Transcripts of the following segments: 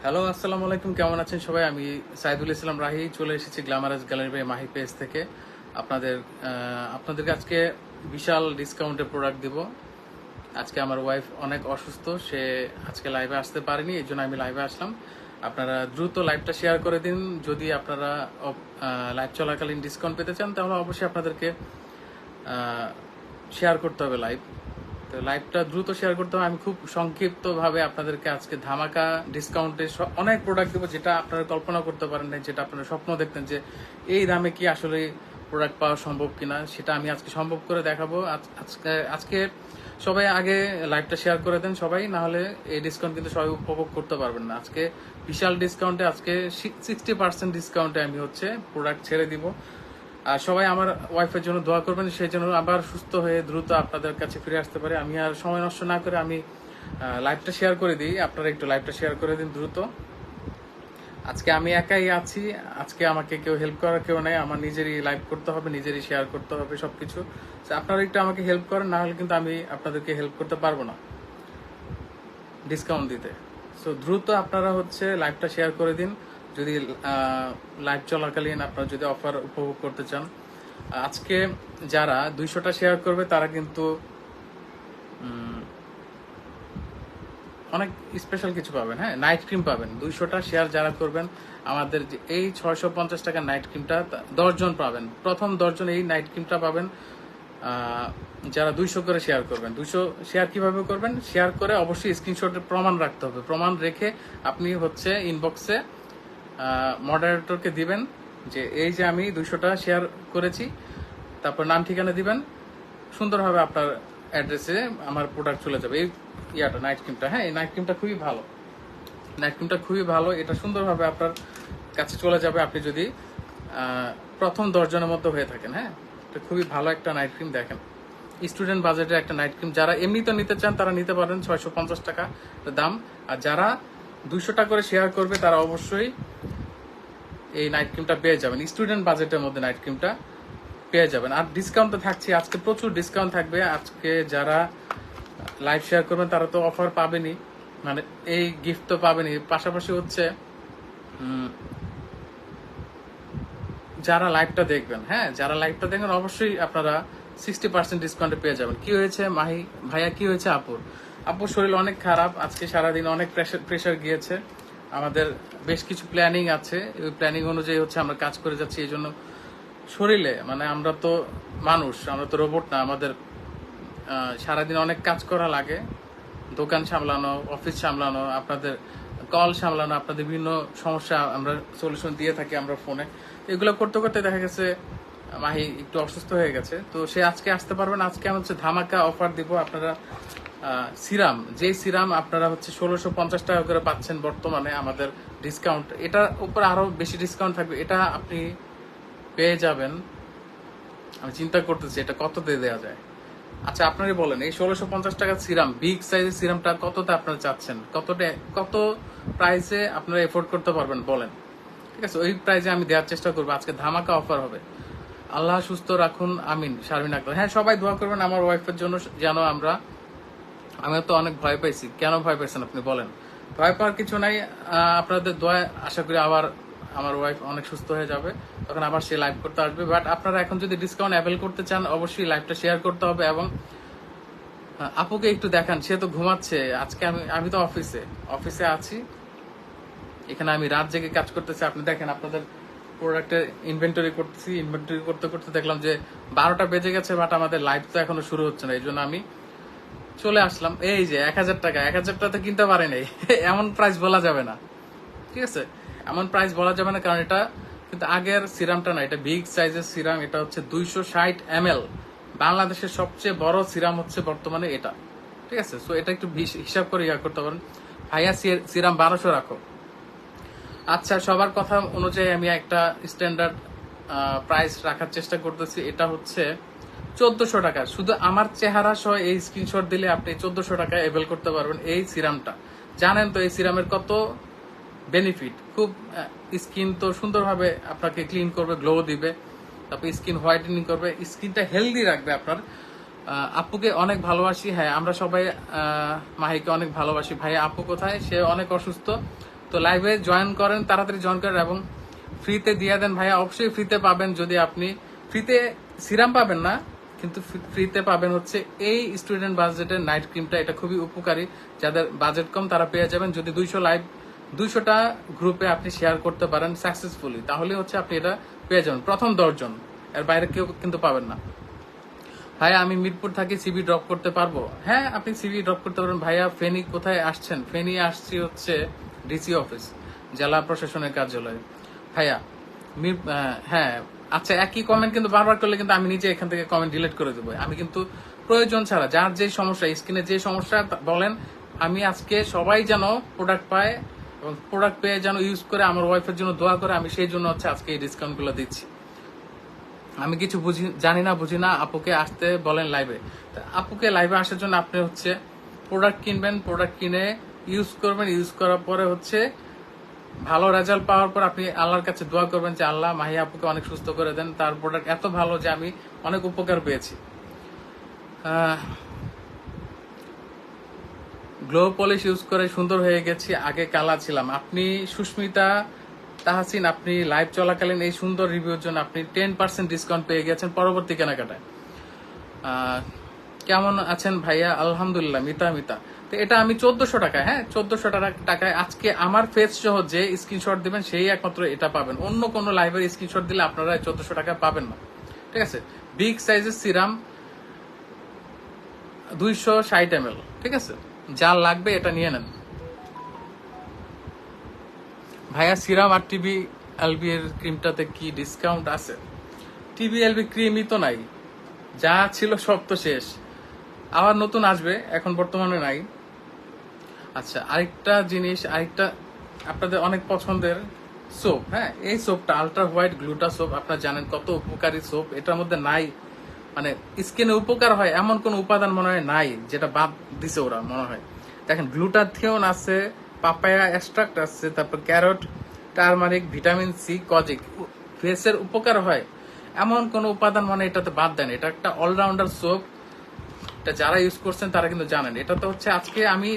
Hello, আসসালামু আলাইকুম। কেমন আছেন সবাই? আমি সাইদুল ইসলাম রাহি চলে এসেছি glamorous gallery by Mahi page থেকে। আপনাদেরকে আজকে বিশাল ডিসকাউন্টে প্রোডাক্ট দিব। আজকে আমার ওয়াইফ অনেক অসুস্থ, সে আজকে লাইভে আসতে পারেনি, এই জন্য আমি লাইভে আসলাম। আপনারা দ্রুত লাইভটা শেয়ার করে দিন। যদি আপনারা লাইভ চলাকালীন ডিসকাউন্ট পেতে চান তাহলে অবশ্যই আপনাদেরকে শেয়ার করতে হবে লাইভ। তো লাইভটা দ্রুত শেয়ার করতে হবে। আমি খুব সংক্ষিপ্তভাবে আপনাদেরকে আজকে ধামাকা ডিসকাউন্টে অনেক প্রোডাক্ট দেবো, যেটা আপনারা কল্পনা করতে পারেন না, যেটা আপনারা স্বপ্ন দেখতেন যে এই দামে কি আসলে প্রোডাক্ট পাওয়া সম্ভব কিনা, সেটা আমি আজকে সম্ভব করে দেখাবো। আজকে সবাই আগে লাইভটা শেয়ার করে দেন সবাই, না হলে এই ডিসকাউন্ট কিন্তু সবাই উপভোগ করতে পারবেন না। আজকে বিশাল ডিসকাউন্টে, আজকে 60% ডিসকাউন্টে আমি প্রোডাক্ট ছেড়ে দিব। আর সবাই আমার ওয়াইফের জন্য দোয়া করবেন, সেই জন্য আবার সুস্থ হয়ে দ্রুত আপনাদের কাছে ফিরে আসতে পারে। আমি আর সময় নষ্ট না করে আমি লাইভটা শেয়ার করে দিই। আপনারা একটু লাইভটা শেয়ার করে দিন দ্রুত। আজকে আমি একাই আছি, আজকে আমাকে কেউ হেল্প করার কেউ নেই। আমার নিজেরই লাইভ করতে হবে, নিজেরই শেয়ার করতে হবে সবকিছু। আপনারা একটু আমাকে হেল্প করেন, না হলে কিন্তু আমি আপনাদেরকে হেল্প করতে পারবো না ডিসকাউন্ট দিতে। সো দ্রুত আপনারা লাইভটা শেয়ার করে দিন যদি লাইভ চলাকালীন আপনারা যদি অফার উপভোগ করতে চান। আজকে যারা 200টা শেয়ার করবে তারা কিন্তু অনেক স্পেশাল কিছু পাবেন। হ্যাঁ, নাইট ক্রিম পাবেন। 200টা শেয়ার যারা করবেন, আমাদের যে এই 650 টাকা নাইট ক্রিমটা 10 জন পাবেন। প্রথম 10 জন এই নাইট ক্রিমটা পাবেন যারা 200 করে শেয়ার করবেন। 200 শেয়ার কিভাবে করবেন? শেয়ার করে অবশ্যই স্ক্রিনশটের প্রমাণ রাখতে হবে। প্রমাণ রেখে আপনি ইনবক্সে মডারেটরকে দিবেন যে এই যে আমি 200টা শেয়ার করেছি, তারপর নাম ঠিকানা দিবেন। সুন্দরভাবে আপনার অ্যাড্রেসে আমার প্রোডাক্ট চলে যাবে। এই নাইট ক্রিমটা, হ্যাঁ, এই নাইট ক্রিমটা খুবই ভালো। নাইট ক্রিমটা খুবই ভালো, এটা সুন্দরভাবে আপনার কাছে চলে যাবে আপনি যদি প্রথম 10 জনের মধ্যে হয়ে থাকেন। হ্যাঁ, এটা খুবই ভালো একটা নাইট ক্রিম। দেখেন, স্টুডেন্ট বাজেটের একটা নাইট ক্রিম। যারা এমনিতে নিতে চান তারা নিতে পারেন, 650 টাকা দাম। আর যারা 200 টাকা করে শেয়ার করবে তারা অবশ্যই এই নাইট ক্রিমটা পেয়ে যাবেন। স্টুডেন্ট বাজেটের মধ্যে নাইট ক্রিমটা পেয়ে যাবেন। আর ডিসকাউন্ট তো থাকছে, আজকে প্রচুর ডিসকাউন্ট থাকবে। আজকে যারা লাইভ শেয়ার করবেন তারা তো অফার পাবেনই, মানে এই গিফট তো পাবেনই। পাশাপাশি যারা লাইভটা দেখবেন, হ্যাঁ, যারা লাইভটা দেখবেন অবশ্যই আপনারা 60% ডিসকাউন্টে পেয়ে যাবেন। কি হয়েছে মাহি ভাইয়া, কি হয়েছে আপুর শরীর অনেক খারাপ। আজকে সারাদিন অনেক প্রেশার গিয়েছে। আমাদের বেশ কিছু প্ল্যানিং আছে, ওই প্ল্যানিং অনুযায়ী আমরা কাজ করে যাচ্ছি। এই জন্য শরীরে, মানে আমরা তো মানুষ, আমরা তো রোবট না। আমাদের সারাদিন অনেক কাজ করা লাগে। দোকান সামলানো, অফিস সামলানো, আপনাদের কল সামলানো, আপনাদের বিভিন্ন সমস্যা আমরা সলিউশন দিয়ে থাকি আমরা ফোনে। এগুলো করতে করতে দেখা গেছে মাহি একটু অসুস্থ হয়ে গেছে, তো সে আজকে আসতে পারবেন। আজকে আমি ধামাকা অফার দিব। আপনারা সিরাম, যে সিরাম আপনারা 1650 টাকা করে পাচ্ছেন বর্তমানে আমাদের ডিসকাউন্ট, এটার উপর আরো বেশি ডিসকাউন্ট থাকবে। এটা আপনি পেয়ে যাবেন, আমি চিন্তা করতেছি এটা কত দিয়ে দেওয়া যায়। আচ্ছা, আপনারই বলেন, এই 1650 টাকা সিরাম, বিগ সাইজের সিরামটা কততে আপনারা চাচ্ছেন? কত প্রাইসে আপনারা এফোর্ড করতে পারবেন বলেন? ঠিক আছে, ওই প্রাইসে আমি দেওয়ার চেষ্টা করবো। আজকে ধামাকা অফার হবে। আল্লাহ সুস্থ রাখুন, আমিন। শারমিন আক্তার, হ্যাঁ, সবাই দোয়া করবেন আমার ওয়াইফের জন্য, যেন আমি তো অনেক ভয় পাইছি। কেন ভয় পাইছেন আপনি বলেন? ভয় পাওয়ার কিছু নাই। আপনাদের দোয়া আশা করি আবার আমার ওয়াইফ অনেক সুস্থ হয়ে যাবে, তখন আবার সে লাইভ করতে আসবে। বাট আপনারা এখন যদি ডিসকাউন্ট অ্যাভেল করতে চান অবশ্যই লাইভটা শেয়ার করতে হবে। এবং আপুকে একটু দেখান, সে তো ঘুমাচ্ছে। আজকে আমি তো অফিসে আছি, এখানে আমি রাত জেগে কাজ করতেছি। আপনি দেখেন, আপনাদের প্রোডাক্টের ইনভেন্টরি করতেছি। ইনভেন্টরি করতে করতে দেখলাম যে 12টা বেজে গেছে, বাট আমাদের লাইভ তো এখনো শুরু হচ্ছে না। এই জন্য আমি চলে আসলাম। এই যে 1000 টাকা, 1000 টাকা তো কিনতে পারি নাই। এমন প্রাইস বলা যাবে না, ঠিক আছে? এমন প্রাইস বলা যাবে না, কারণ এটা কিন্তু আগের সিরামটা না, এটা বিগ সাইজের সিরাম। এটা 260 ml। বাংলাদেশের সবচেয়ে বড় সিরাম বর্তমানে এটা, ঠিক আছে? সো এটা একটু হিসাব করে করতে পারেন। ভাইয়া সিরাম 1200 রাখো। আচ্ছা, সবার কথা অনুযায়ী আমি একটা স্ট্যান্ডার্ড প্রাইস রাখার চেষ্টা করতেছি। এটা 1400 টাকা। শুধু আমার চেহারা সহ এই স্ক্রিনশট দিলে আপনি 1400 টাকা এভেল করতে পারবেন এই সিরামটা। জানেন তো এই সিরামের কত বেনিফিট? খুব স্কিন তো সুন্দরভাবে আপনাকে ক্লিন করবে, গ্লো দিবে, তারপর স্কিন হোয়াইটেনিং করবে, স্কিনটা হেলদি রাখবে আপনার। আপুকে অনেক ভালোবাসি। হ্যাঁ, আমরা সবাই মাহিকে অনেক ভালোবাসি। ভাই, আপু কোথায়? সে অনেক অসুস্থ, তো লাইভে জয়েন করেন, তাড়াতাড়ি জয়েন করেন এবং ফ্রিতে দিয়ে দেন ভাইয়া। অবশ্যই ফ্রিতে পাবেন, যদি আপনি ফ্রিতে সিরাম পাবেন না, কিন্তু ফ্রিতে পাবেন হচ্ছে এই স্টুডেন্ট বাজেটের নাইট ক্রিমটা। এটা খুবই উপকারী, যাদের বাজেট কম তারা পেয়ে যাবেন। যদি 200টা গ্রুপে আপনি শেয়ার করতে পারেন সাকসেসফুলি, তাহলে হচ্ছে আপনি এটা পেয়ে যাবেন প্রথম 10 জন, এর বাইরে কেউ কিন্তু পাবেন না। ভাইয়া আমি মিরপুর থাকি, সিবি ড্রপ করতে পারবো? হ্যাঁ, আপনি সিবি ড্রপ করতে পারবেন। ভাইয়া ফেনী কোথায় আসছেন? ফেনী আসছি হচ্ছে ডিসি অফিস, জেলা প্রশাসনের কার্যালয়ে। ভাইয়া হ্যাঁ, আচ্ছা, একই কমেন্ট কিন্তু বারবার করলে কিন্তু আমি নিজে এখান থেকে কমেন্ট ডিলিট করে দেবো। আমি কিন্তু প্রয়োজন ছাড়া, যার যে সমস্যা, স্কিনে যে সমস্যা বলেন, আমি আজকে সবাই যেন প্রোডাক্ট পায় এবং প্রোডাক্ট পেয়ে যেন ইউজ করে আমার ওয়াইফের জন্য দোয়া করে, আমি সেই জন্য হচ্ছে আজকে এই ডিসকাউন্ট গুলো দিচ্ছি। আমি কিছু জানি না, বুঝি না, আপুকে আসতে বলেন লাইভে। আপুকে লাইভে আসার জন্য আপনি হচ্ছে প্রোডাক্ট কিনবেন, প্রোডাক্ট কিনে ইউজ করবেন, ইউজ করার পরে হচ্ছে ভালো রেজাল্ট পাওয়ার পর আপনি আল্লাহর কাছে দোয়া করবেন যে আল্লাহ মাহি আপুকে অনেক সুস্থ করে দেন, তার প্রোডাক্ট এত ভালো যে আমি অনেক উপকার পেয়েছি। গ্লো পলিশ ইউজ করে সুন্দর হয়ে গেছি, আগে কালা ছিলাম। আপনি সুস্মিতা তাহাসিন, আপনি লাইভ চলাকালীন এই সুন্দর রিভিউর জন্য আপনি 10% ডিসকাউন্ট পেয়ে গেছেন পরবর্তী কেনাকাটায়। কেমন আছেন ভাইয়া? আলহামদুলিল্লাহ। মিতা, তো এটা আমি 1400 টাকায়, হ্যাঁ 1400 টাকায় আজকে আমার ফেস সহ যে স্ক্রিনশট দিবেন সেই একমাত্র এটা পাবেন। অন্য কোনো লাইভের স্ক্রিনশট দিলে আপনারা 1400 টাকা পাবেন না, ঠিক আছে? বিগ সাইজের সিরাম 260 ml, ঠিক আছে? যা লাগবে এটা নিয়ে নেন ভাইয়া। সিরাম আর টিবি এলবি এর ক্রিমটাতে কি ডিসকাউন্ট আছে? টিবি এলবি ক্রিমই তো নাই, যা ছিল সব তো শেষ, আবার নতুন আসবে, এখন বর্তমানে নাই। আচ্ছা, আরেকটা জিনিস, আপনাদের অনেক পছন্দের সোপ, হ্যাঁ এই সোপটা আলট্রা হোয়াইট গ্লুটা সোপ, আপনারা জানেন কত উপকারী সোপ। এটার মধ্যে নাই, মানে স্কিনে উপকার হয় এমন কোন উপাদান মনে হয় নাই যেটা বাদ দিছে ওরা, মনে হয়। দেখেন, গ্লুটাথিওন আছে, পাপায়া এক্সট্রাক্ট আছে, তারপর carrot, turmeric, vitamin C, kojic, ফেসের উপকার হয় এমন কোন উপাদান মানে এটাতে বাদ দেন। এটা একটা অলরাউন্ডার সোপ, এটা যারা ইউজ করছেন তারা কিন্তু জানেন। এটা তো হচ্ছে আজকে আমি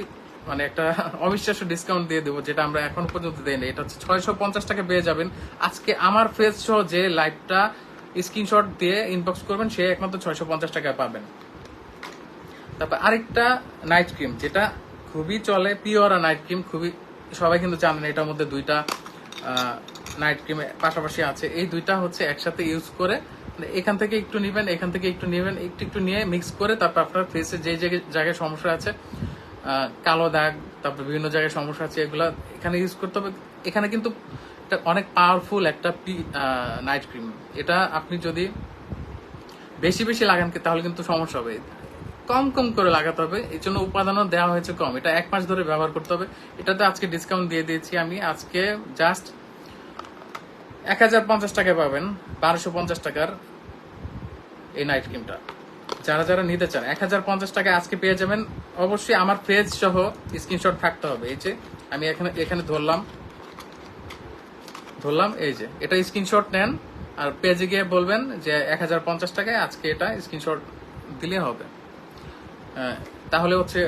মানে একটা অবিশ্বাস্য ডিসকাউন্ট দিয়ে দেবো, যেটা আমরা এখন পর্যন্ত দেইনি। এটা হচ্ছে 650 টাকা পেয়ে যাবেন আজকে আমার ফেস সহ। যে লাইভটা স্ক্রিনশট দিয়ে ইনবক্স করবেন সে একমাত্র 650 টাকায় পাবেন। তারপর আরেকটা নাইট ক্রিম যেটা খুবই চলে, পিওরা নাইট ক্রিম, খুবই সবাই কিন্তু জানেন। এটার মধ্যে দুইটা নাইট ক্রিম পাশাপাশি আছে, এই দুইটা হচ্ছে একসাথে ইউজ করে এখান থেকে একটু নিবেন, এখান থেকে একটু নিবেন, একটু নিয়ে মিক্স করে তারপর আপনার ফেসে যে জায়গায় সমস্যা আছে, কালো দাগ, তারপর বিভিন্ন জায়গায় সমস্যা আছে, এগুলা এখানে ইউজ করতে হবে। এখানে কিন্তু অনেক পাওয়ারফুল একটা নাইট ক্রিম। এটা আপনি যদি বেশি বেশি লাগান তাহলে কিন্তু সমস্যা হবে, কম কম করে লাগাতে হবে। এই জন্য উপাদানও দেওয়া হয়েছে কম, এটা 1 মাস ধরে ব্যবহার করতে হবে। এটাতে আজকে ডিসকাউন্ট দিয়ে দিয়েছি আমি, আজকে জাস্ট 1050 টাকায় পাবেন 1250 টাকার এই নাইট ক্রিমটা। যারা যারা নিতে চান 1050 টাকায় আজকে পেয়ে যাবেন। অবশ্যই আমার পেজ সহ স্ক্রিনশট থাকতে হবে। এই যে আমি এখানে ধরলাম, এই যে এটা স্ক্রিনশট নেন আর পেজে গিয়ে বলবেন যে 1050 টাকায় আজকে এটা স্ক্রিনশট দিলে হবে, তাহলে হচ্ছে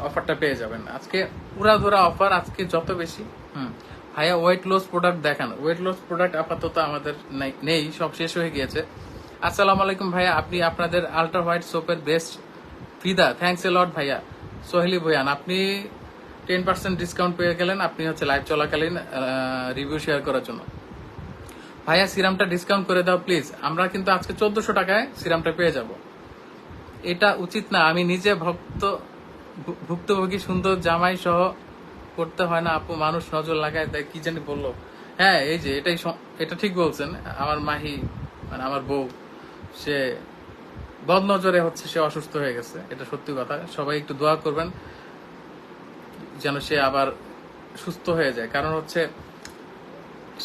অফারটা পেয়ে যাবেন। আজকে পুরা ধরা অফার, আজকে যত বেশি। ভাইয়া ওয়েট লস প্রোডাক্ট দেখান। ওয়েট লস প্রোডাক্ট আপাতত আমাদের নেই, সব শেষ হয়ে গিয়েছে। আসসালামু আলাইকুম ভাইয়া, আপনি আপনাদের আলট্রা হোয়াইট সোপের best. Fida, thanks a lot ভাইয়া। সোহেলি ভুয়ান, আপনি 10% ডিসকাউন্ট পেয়ে গেলেন, আপনি হচ্ছে লাইভ চলাকালীন রিভিউ শেয়ার করার জন্য। ভাইয়া সিরামটা ডিসকাউন্ট করে দাও প্লিজ। আমরা কিন্তু আজকে 1400 টাকায় সিরামটা পেয়ে যাব। এটা উচিত না, আমি নিজে ভুক্তভোগী, সুন্দর জামাই সহ করতে হয় না আপু, মানুষ নজর লাগায় দেয়, কি জানি বললো। হ্যাঁ এই যে এটা ঠিক বলছেন। আমার মাহি মানে আমার বউ, সে বদ নজরে হচ্ছে সে অসুস্থ হয়ে গেছে, এটা সত্যি কথা। সবাই একটু দোয়া করবেন যেন সে আবার সুস্থ হয়ে যায়, কারণ হচ্ছে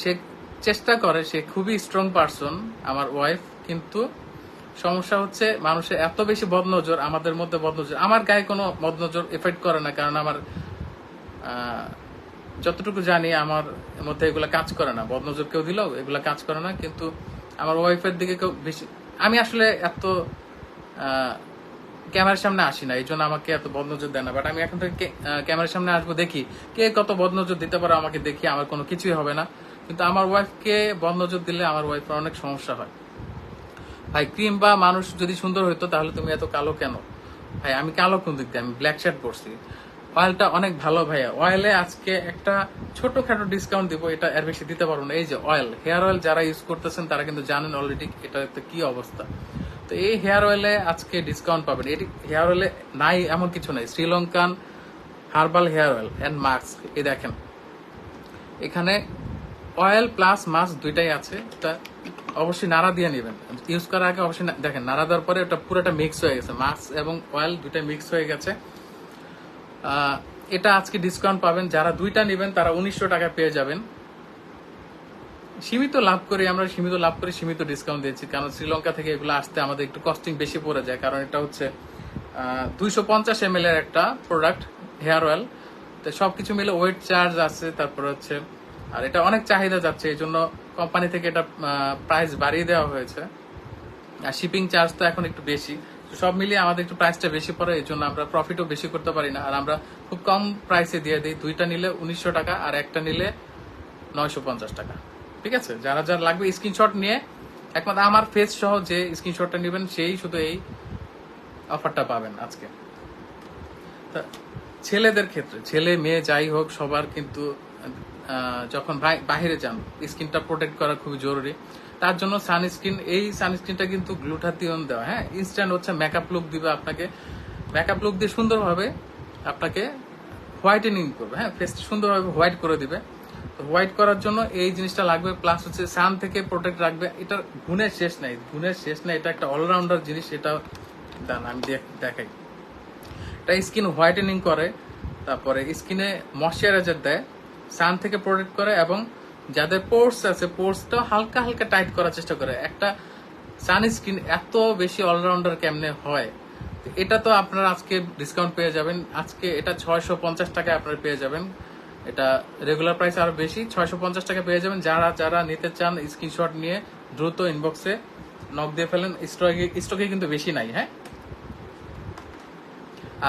সে চেষ্টা করে, সে খুবই স্ট্রং পারসন আমার ওয়াইফ, কিন্তু সমস্যা হচ্ছে মানুষের এত বেশি বদনজর, আমাদের মধ্যে বদনজর। আমার গায়ে কোনো বদনজর এফেক্ট করে না, কারণ আমার যতটুকু জানি আমার মধ্যে এগুলা কাজ করে না, বদনজর কেউ দিলেও এগুলা কাজ করে না। কিন্তু আমার ওয়াইফের দিকে কেউ বেশি, আমি আসলে এত ক্যামেরার সামনে আসি না, এই জন্য আমাকে এত বদনজর দেয় না। বাট আমি এখন থেকে ক্যামেরার সামনে আসবো, দেখি কে কত বদনজর দিতে পারে আমাকে, দেখি আমার কোনো কিছুই হবে না। কিন্তু আমার ওয়াইফকে বদনজর দিলে আমার ওয়াইফের অনেক সমস্যা হয়। ভাই ক্রিম বা মানুষ যদি সুন্দর হইতো তাহলে তুমি এত কালো কেন? ভাই আমি কালো কোন দিক দিয়ে? আমি ব্ল্যাক শার্ট পরছি। অয়েলটা অনেক ভালো ভাইয়া, অয়েলে আজকে একটা ছোটখাটো ডিসকাউন্ট দিব, এটা এর বেশি দিতে পারবো না। এই যে অয়েল, হেয়ার অয়েল যারা ইউজ করতেছেন তারা কিন্তু জানেন অলরেডি এটা কি অবস্থা। তো এই হেয়ার অয়েলে আজকে ডিসকাউন্ট পাবেন। এটি হেয়ার অয়েলে নাই এমন কিছু নাই, Sri Lankan herbal hair oil and mask. এই দেখেন এখানে অয়েল প্লাস মাস্ক দুইটাই আছে। এটা অবশ্যই নাড়া দিয়ে নেবেন, ইউজ করার আগে অবশ্যই দেখেন নাড়া দেওয়ার পরে ওটা পুরোটা মিক্স হয়ে গেছে, মাস্ক এবং অয়েল দুইটা মিক্স হয়ে গেছে। এটা আজকে ডিসকাউন্ট পাবেন, যারা দুইটা নেবেন তারা 1900 টাকা পেয়ে যাবেন। সীমিত লাভ করি আমরা, সীমিত লাভ করে সীমিত ডিসকাউন্ট দিয়েছি, কারণ শ্রীলঙ্কা থেকে এগুলো আসতে আমাদের একটু কস্টিং বেশি পড়ে যায়, কারণ এটা হচ্ছে 250 ml এর একটা প্রোডাক্ট হেয়ার অয়েল। তো সবকিছু মিলে ওয়েট চার্জ আছে, তারপর হচ্ছে আর এটা অনেক চাহিদা যাচ্ছে, এই জন্য কোম্পানি থেকে এটা প্রাইস বাড়িয়ে দেওয়া হয়েছে। আর শিপিং চার্জ তো এখন একটু বেশি, সব মিলিয়ে আমাদের একটু প্রাইসটা বেশি পড়ে, এই জন্য আমরা প্রফিটও বেশি করতে পারি না। আর আমরা খুব কম প্রাইসে দিয়ে দিই, দুইটা নিলে 1900 টাকা আর একটা নিলে 950 টাকা। ঠিক আছে, যারা যারা লাগবে স্ক্রিনশট নিয়ে, একমাত্র আমার ফেস সহ যে স্ক্রিনশটটা নেবেন সেই শুধু এই অফারটা পাবেন আজকে। ছেলেদের ক্ষেত্রে, ছেলে মেয়ে যাই হোক সবার কিন্তু যখন বাইরে যান স্কিনটা প্রোটেক্ট করা খুবই জরুরি। তার জন্য সানস্ক্রিন, এই সানস্ক্রিনটা কিন্তু গ্লুটাথিয়ন দেওয়া, হ্যাঁ ইনস্ট্যান্ট হচ্ছে মেকআপ লুক দিবে আপনাকে, মেকআপ লুক দিয়ে সুন্দরভাবে আপনাকে হোয়াইটেনিং করবে, হ্যাঁ ফেসটা সুন্দরভাবে হোয়াইট করে দিবে। তো হোয়াইট করার জন্য এই জিনিসটা লাগবে, প্লাস হচ্ছে সান থেকে প্রোটেক্ট রাখবে। এটার গুণের শেষ নাই, গুণের শেষ নাই, এটা একটা অলরাউন্ডার জিনিস। এটা দান আমি দেখাই, এটা স্কিন হোয়াইটেনিং করে, তারপরে স্কিনে ময়শ্চারাইজার দেয়, সান থেকে প্রোটেক্ট করে, এবং যাদের পোর্স আছে পোর্সটা হালকা হালকা টাইট করার চেষ্টা করে। একটা সানস্ক্রিন এত বেশি অলরাউন্ডার কেমনে হয়? এটা তো আপনারা আজকে ডিসকাউন্ট পেয়ে যাবেন, আজকে এটা 650 টাকায় আপনারা পেয়ে যাবেন। এটা রেগুলার প্রাইস আরো বেশি, 650 টাকা পেয়ে যাবেন। যারা যারা নিতে চান স্ক্রিনশট নিয়ে দ্রুত ইনবক্সে নক দিয়ে ফেলেন, স্টকে কিন্তু বেশি নাই। হ্যাঁ,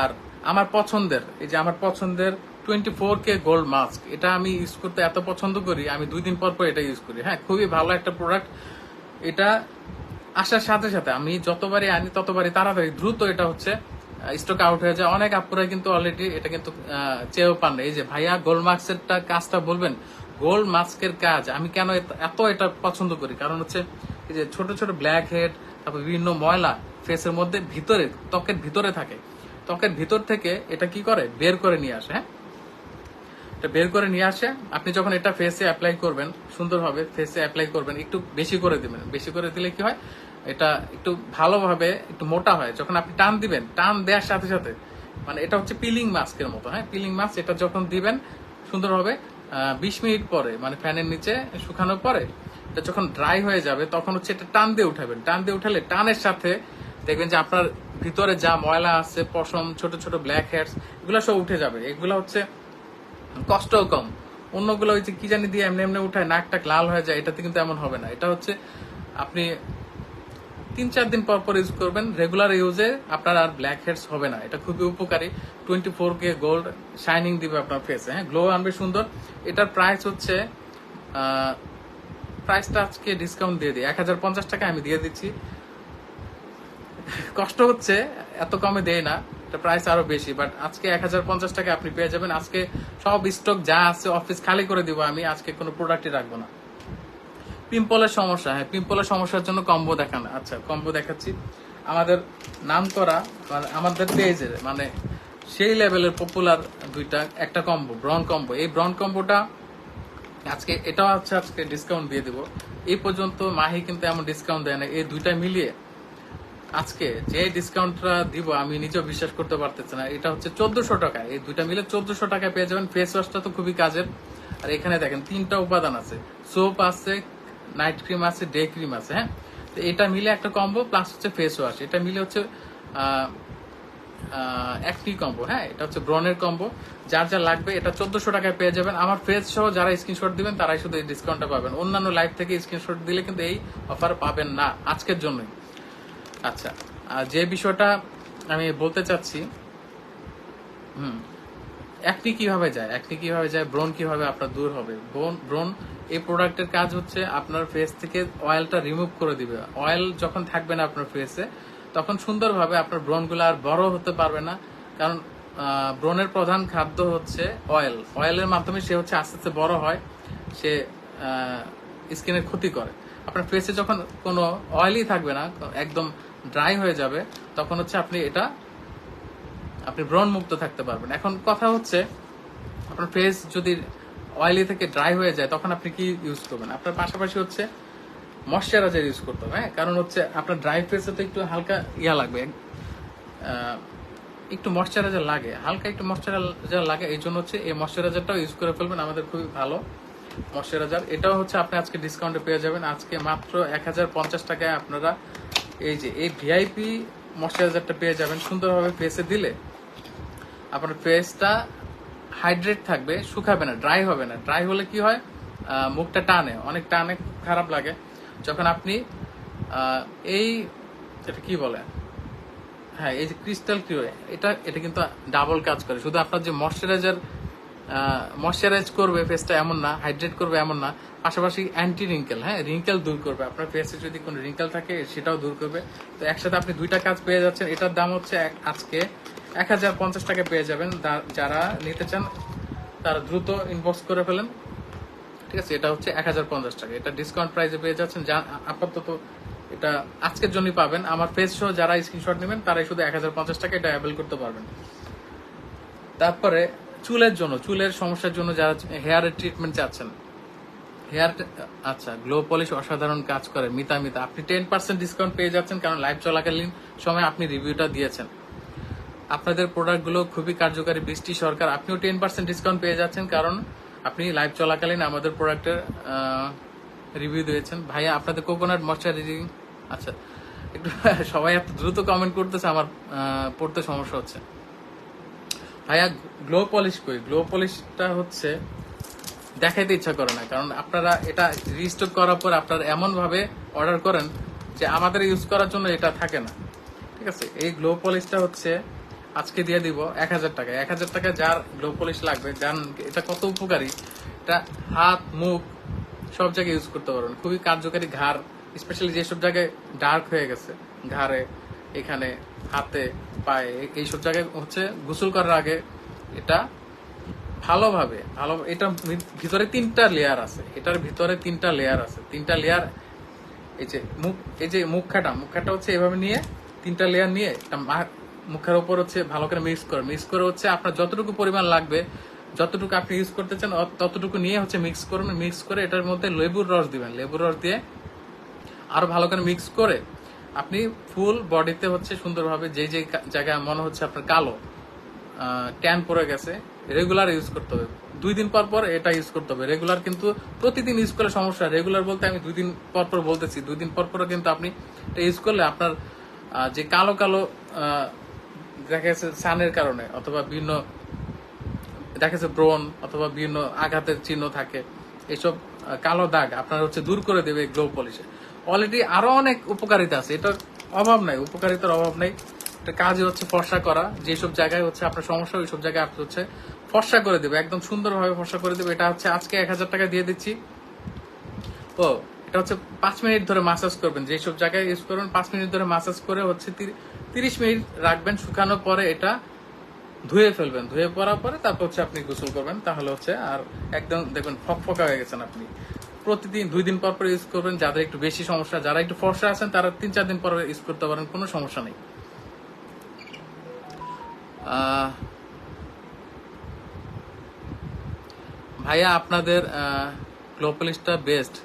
আর আমার পছন্দের, এই যে আমার পছন্দের 24K গোল্ড মাস্ক, এটা আমি ইউজ করতে এত পছন্দ করি, আমি 2 দিন পর পর এটা ইউজ করি। হ্যাঁ, খুবই ভালো একটা প্রোডাক্ট। এটা আসার সাথে সাথে আমি যতবারই আনি ততবারই তাড়াতাড়ি দ্রুত এটা হচ্ছে স্টক আউট হয়ে যায়। অনেক আপুরা কিন্তু অলরেডি এটা কিন্তু চেয়েও পান না। এই যে ভাইয়া গোল্ড মাস্কের কাজটা বলবেন, গোল্ড মাস্কের কাজ আমি কেন এত এটা পছন্দ করি, কারণ হচ্ছে এই যে ছোট ছোট ব্ল্যাক হেড, তারপর বিভিন্ন ময়লা ফেসের মধ্যে ভিতরে ত্বকের ভিতরে থাকে, ত্বকের ভিতর থেকে এটা কি করে বের করে নিয়ে আসে। হ্যাঁ, এটা বের করে নিয়ে আসে। আপনি যখন এটা ফেসে অ্যাপ্লাই করবেন, সুন্দরভাবে ফেসে অ্যাপ্লাই করবেন, একটু বেশি করে দিবেন, বেশি করে দিলে কি হয় এটা একটু ভালোভাবে একটু মোটা হয়। যখন আপনি টান দিবেন, টান দেওয়ার সাথে সাথে মানে এটা হচ্ছে পিলিং মাস্কের মতো। হ্যাঁ, পিলিং মাস্ক এটা যখন দিবেন সুন্দরভাবে 20 মিনিট পরে, মানে ফ্যানের নিচে শুকানোর পরে এটা যখন ড্রাই হয়ে যাবে তখন হচ্ছে এটা টান দিয়ে উঠাবেন। টান দিয়ে উঠালে টানের সাথে দেখবেন যে আপনার ভিতরে যা ময়লা আছে, পশম, ছোট ছোট ব্ল্যাক হেডস, এগুলো সব উঠে যাবে। এগুলো হচ্ছে কষ্টও কম। অন্যগুলো হচ্ছে কি জানি দিয়ে এমনি এমনি উঠায় নাকটা লাল হয়ে যায়, এটাতে কিন্তু এমন হবে না। এটা হচ্ছে আপনি 3-4 দিন পর পর ইউজ করবেন, রেগুলার ইউজে আপনার আর ব্ল্যাক হেডস হবে না। এটা খুবই উপকারী। 24K গোল্ড শাইনিং দিবে আপনার ফেসে, হ্যাঁ গ্লো আনবে সুন্দর। এটার প্রাইস হচ্ছে প্রাইসটা আজকে ডিসকাউন্ট দিয়ে দিই, 1050 টাকা আমি দিয়ে দিচ্ছি। কষ্ট হচ্ছে, এত কমে দেয় না, এটা প্রাইস আরো বেশি, বাট আজকে 1050 টাকা আপনি পেয়ে যাবেন। আজকে সব স্টক যা আছে অফিস খালি করে দিব আমি, আজকে কোনো প্রোডাক্টই রাখবো না। পিম্পলের সমস্যা, হ্যাঁ পিম্পলের সমস্যার জন্য কম্বো দেখান। আচ্ছা কম্বো দেখাচ্ছি। আমাদের নাম করা আমাদের পেজের মানে সেই লেভেলের পপুলার দুইটা একটা কম্বো, ব্রন কম্বো। এই ব্রন কম্বোটা আজকে এটাও হচ্ছে আজকে ডিসকাউন্ট দিয়ে দিব। এই পর্যন্ত মাহি কিন্তু এমন ডিসকাউন্ট দেয় না। এই দুইটা মিলিয়ে আজকে যে ডিসকাউন্টটা দিব আমি নিজেও বিশ্বাস করতে পারতেছি না। এটা হচ্ছে 1400 টাকা, এই দুইটা মিলে 1400 টাকায় পেয়ে যাবেন। ফেস ওয়াশটা তো খুবই কাজের। আর এখানে দেখেন 3টা উপাদান আছে, সোপ আছে, নাইট ক্রিম আছে, ডে ক্রিম আছে। হ্যাঁ, তো এটা মিলে একটা কম্বো, প্লাস হচ্ছে ফেস ওয়াশ, এটা মিলে হচ্ছে একটি কম্বো। হ্যাঁ, এটা হচ্ছে ব্রনের কম্বো। যার যা লাগবে এটা 1400 টাকায় পেয়ে যাবেন। আমার ফেস সহ যারা স্ক্রিনশট দিবেন তারাই শুধু এই ডিসকাউন্টটা পাবেন। অন্যান্য লাইভ থেকে স্ক্রিনশট দিলে কিন্তু এই অফার পাবেন না আজকের জন্যই। আচ্ছা, আর যে বিষয়টা আমি বলতে চাচ্ছি একনি কিভাবে যায়, ব্রণ কিভাবে আপনার দূর হবে। ব্রণ এই প্রোডাক্টের কাজ হচ্ছে আপনার ফেস থেকে অয়েলটা রিমুভ করে দিবে। অয়েল যখন থাকবে না আপনার ফেসে, তখন সুন্দরভাবে আপনার ব্রণগুলো আর বড় হতে পারবে না। কারণ ব্রণের প্রধান খাদ্য হচ্ছে অয়েল। অয়েলের মাধ্যমে সে হচ্ছে আস্তে আস্তে বড় হয়, সে স্কিনের ক্ষতি করে। আপনার ফেসে যখন কোনো অয়েলই থাকবে না, একদম ড্রাই হয়ে যাবে, তখন হচ্ছে আপনি ব্রণ মুক্ত থাকতে পারবেন। এখন কথা হচ্ছে আপনার ফেস যদি অয়েলি থেকে ড্রাই হয়ে যায়, তখন আপনি কি ইউজ করবেন? আপনার পাশাপাশি হচ্ছে ময়শ্চারাইজার ইউজ করতে হবে। হ্যাঁ, কারণ হচ্ছে আপনার ড্রাই ফেসে তো একটু হালকা লাগবে, একটু ময়শ্চারাইজার লাগে, হালকা একটু ময়শ্চারাইজার লাগে। এই জন্য হচ্ছে এই ময়শ্চারাইজারটাও ইউজ করে ফেলবেন, আমাদের খুবই ভালো ময়শ্চারাইজার। এটাও হচ্ছে আপনি আজকে ডিসকাউন্টে পেয়ে যাবেন। আজকে মাত্র 1050 টাকায় আপনারা এই ভিআইপি ময়শ্চারাইজারটা পেয়ে যাবেন। সুন্দরভাবে ফেসে দিলে আপনার ফেসটা হাইড্রেট থাকবে, শুকাবে না, ড্রাই হবে না। ড্রাই হলে কি হয়, মুখটা অনেক টানে, খারাপ লাগে। যখন আপনি এটা কি বলে, হ্যাঁ, এই যে ক্রিস্টাল ক্লিয়ার, এটা কিন্তু ডাবল কাজ করে। শুধু আপনার যে ময়শ্চারাইজ করবে ফেসটা এমন না, হাইড্রেট করবে এমন না, পাশাপাশি অ্যান্টি রিঙ্কেল, হ্যাঁ, রিঙ্কেল দূর করবে। আপনার ফেসে যদি কোনো রিঙ্কেল থাকে সেটাও দূর করবে। তো একসাথে আপনি দুইটা কাজ পেয়ে যাচ্ছেন। এটার দাম হচ্ছে আজকে 1050 টাকা পেয়ে যাবেন। যারা নিতে চান তারা দ্রুত ইনবক্স করে ফেলেন, ঠিক আছে? এটা হচ্ছে 1050 টাকা, এটা ডিসকাউন্ট প্রাইসে পেয়ে যাচ্ছেন। আপাতত এটা আজকের জন্যই পাবেন। আমার ফেস সহ যারা স্ক্রিনশট নেবেন তারাই শুধু 1050 টাকা এটা অ্যাভেল করতে পারবেন। তারপরে চুলের সমস্যার জন্য যারা হেয়ারের ট্রিটমেন্ট চাচ্ছেন, আচ্ছা, গ্লো পলিশ অসাধারণ কাজ করে। মিতা আপনি 10% ডিসকাউন্ট পেয়ে যাচ্ছেন, কারণ লাইভ চলাকালীন সময় আপনি রিভিউটা দিয়েছেন। আপনাদের প্রোডাক্টগুলো খুবই কার্যকারী। বৃষ্টি সরকার, আপনিও 10% ডিসকাউন্ট পেয়ে যাচ্ছেন, কারণ আপনি লাইভ চলাকালীন আমাদের প্রোডাক্টের রিভিউ দিয়েছেন। ভাইয়া আপনাদের কোকোনাট ময়শ্চারাইজিং, আচ্ছা, একটু সবাই এত দ্রুত কমেন্ট করতেছে, আমার পড়তে সমস্যা হচ্ছে। ভাইয়া গ্লো পলিশ কই? গ্লো পলিশটা হচ্ছে দেখাইতে ইচ্ছা করে না, কারণ আপনারা এটা রিস্টক করার পর আপনারা এমন ভাবে অর্ডার করেন যে আমাদের ইউজ করার জন্য এটা থাকে না, ঠিক আছে? এই গ্লো পলিশটা হচ্ছে আজকে দিয়ে দিব 1000 টাকা। 1000 টাকা যার গ্লো পলিশ লাগবে, জান এটা কত উপকারী। এটা হাত, মুখ সব জায়গায় ইউজ করতে পারবেন, খুবই কার্যকারী। ঘাড়, স্পেশালি যেসব জায়গায় ডার্ক হয়ে গেছে, ঘাড়ে, এখানে, হাতে, পায়ে, এইসব জায়গায় হচ্ছে গোসল করার আগে এটা ভালোভাবে এটা ভিতরে 3টা লেয়ার আছে, এটার ভিতরে 3টা লেয়ার আছে। 3টা লেয়ার, এই যে মুখখাটা হচ্ছে এভাবে নিয়ে 3টা লেয়ার নিয়ে মুখের উপর হচ্ছে ভালো করে মিক্স করে হচ্ছে আপনার যতটুকু পরিমাণ লাগবে, যতটুকু আপনি ইউজ করতে চান ততটুকু নিয়ে হচ্ছে মিক্স করবেন। মিক্স করে এটার মধ্যে লেবুর রস দিবেন। লেবুর রস দিয়ে আরো ভালো করে মিক্স করে আপনি ফুল বডিতে হচ্ছে সুন্দরভাবে যে জায়গায় মনে হচ্ছে আপনার কালো ট্যান পড়ে গেছে, রেগুলার ইউজ করতে হবে। 2 দিন পর এটা ইউজ করতে হবে রেগুলার, কিন্তু প্রতিদিন ইউজ করলে সমস্যা। রেগুলার বলতে আমি 2 দিন পর বলতেছি, 2 দিন পর কিন্তু আপনি এটা ইউজ করলে আপনার যে কালো দেখা গেছে সানের কারণে, অথবা বিভিন্ন দেখা গেছে ব্রণ অথবা বিভিন্ন আঘাতের চিহ্ন থাকে, এইসব কালো দাগ আপনার হচ্ছে দূর করে দেবে গ্লো পলিশে। অলরেডি আরো অনেক উপকারিতা আছে, এটার অভাব নাই, উপকারিতার অভাব নাই। এটা কাজই হচ্ছে ফর্সা করা। যেসব জায়গায় হচ্ছে আপনার সমস্যা, ওইসব জায়গায় আপনি হচ্ছে ফর্সা করে দেবে, একদম সুন্দরভাবে ফর্সা করে দেবে। এটা হচ্ছে আজকে 1000 টাকা দিয়ে দিচ্ছি। এটা হচ্ছে 5 মিনিট ধরে মাসাজ করবেন, যেসব জায়গায় ইউজ করবেন 5 মিনিট ধরে মাসাজ করে হচ্ছে 30 মিনিট রাখবেন। শুকানোর পরে এটা ধুয়ে ফেলবেন। ধুয়ে পড়ার পরে তারপর হচ্ছে আপনি গোসল করবেন, তাহলে হচ্ছে আর একদম দেখবেন ফকফকা হয়ে গেছেন আপনি। প্রতিদিন 2 দিন পর ইউজ করবেন। যাদের একটু বেশি সমস্যা, যারা একটু ফর্সা আছেন, তারা 3-4 দিন পর ইউজ করতে পারেন, কোনো সমস্যা নেই। ভাইয়া আপনাদের গ্লো পলিশটা বেস্ট,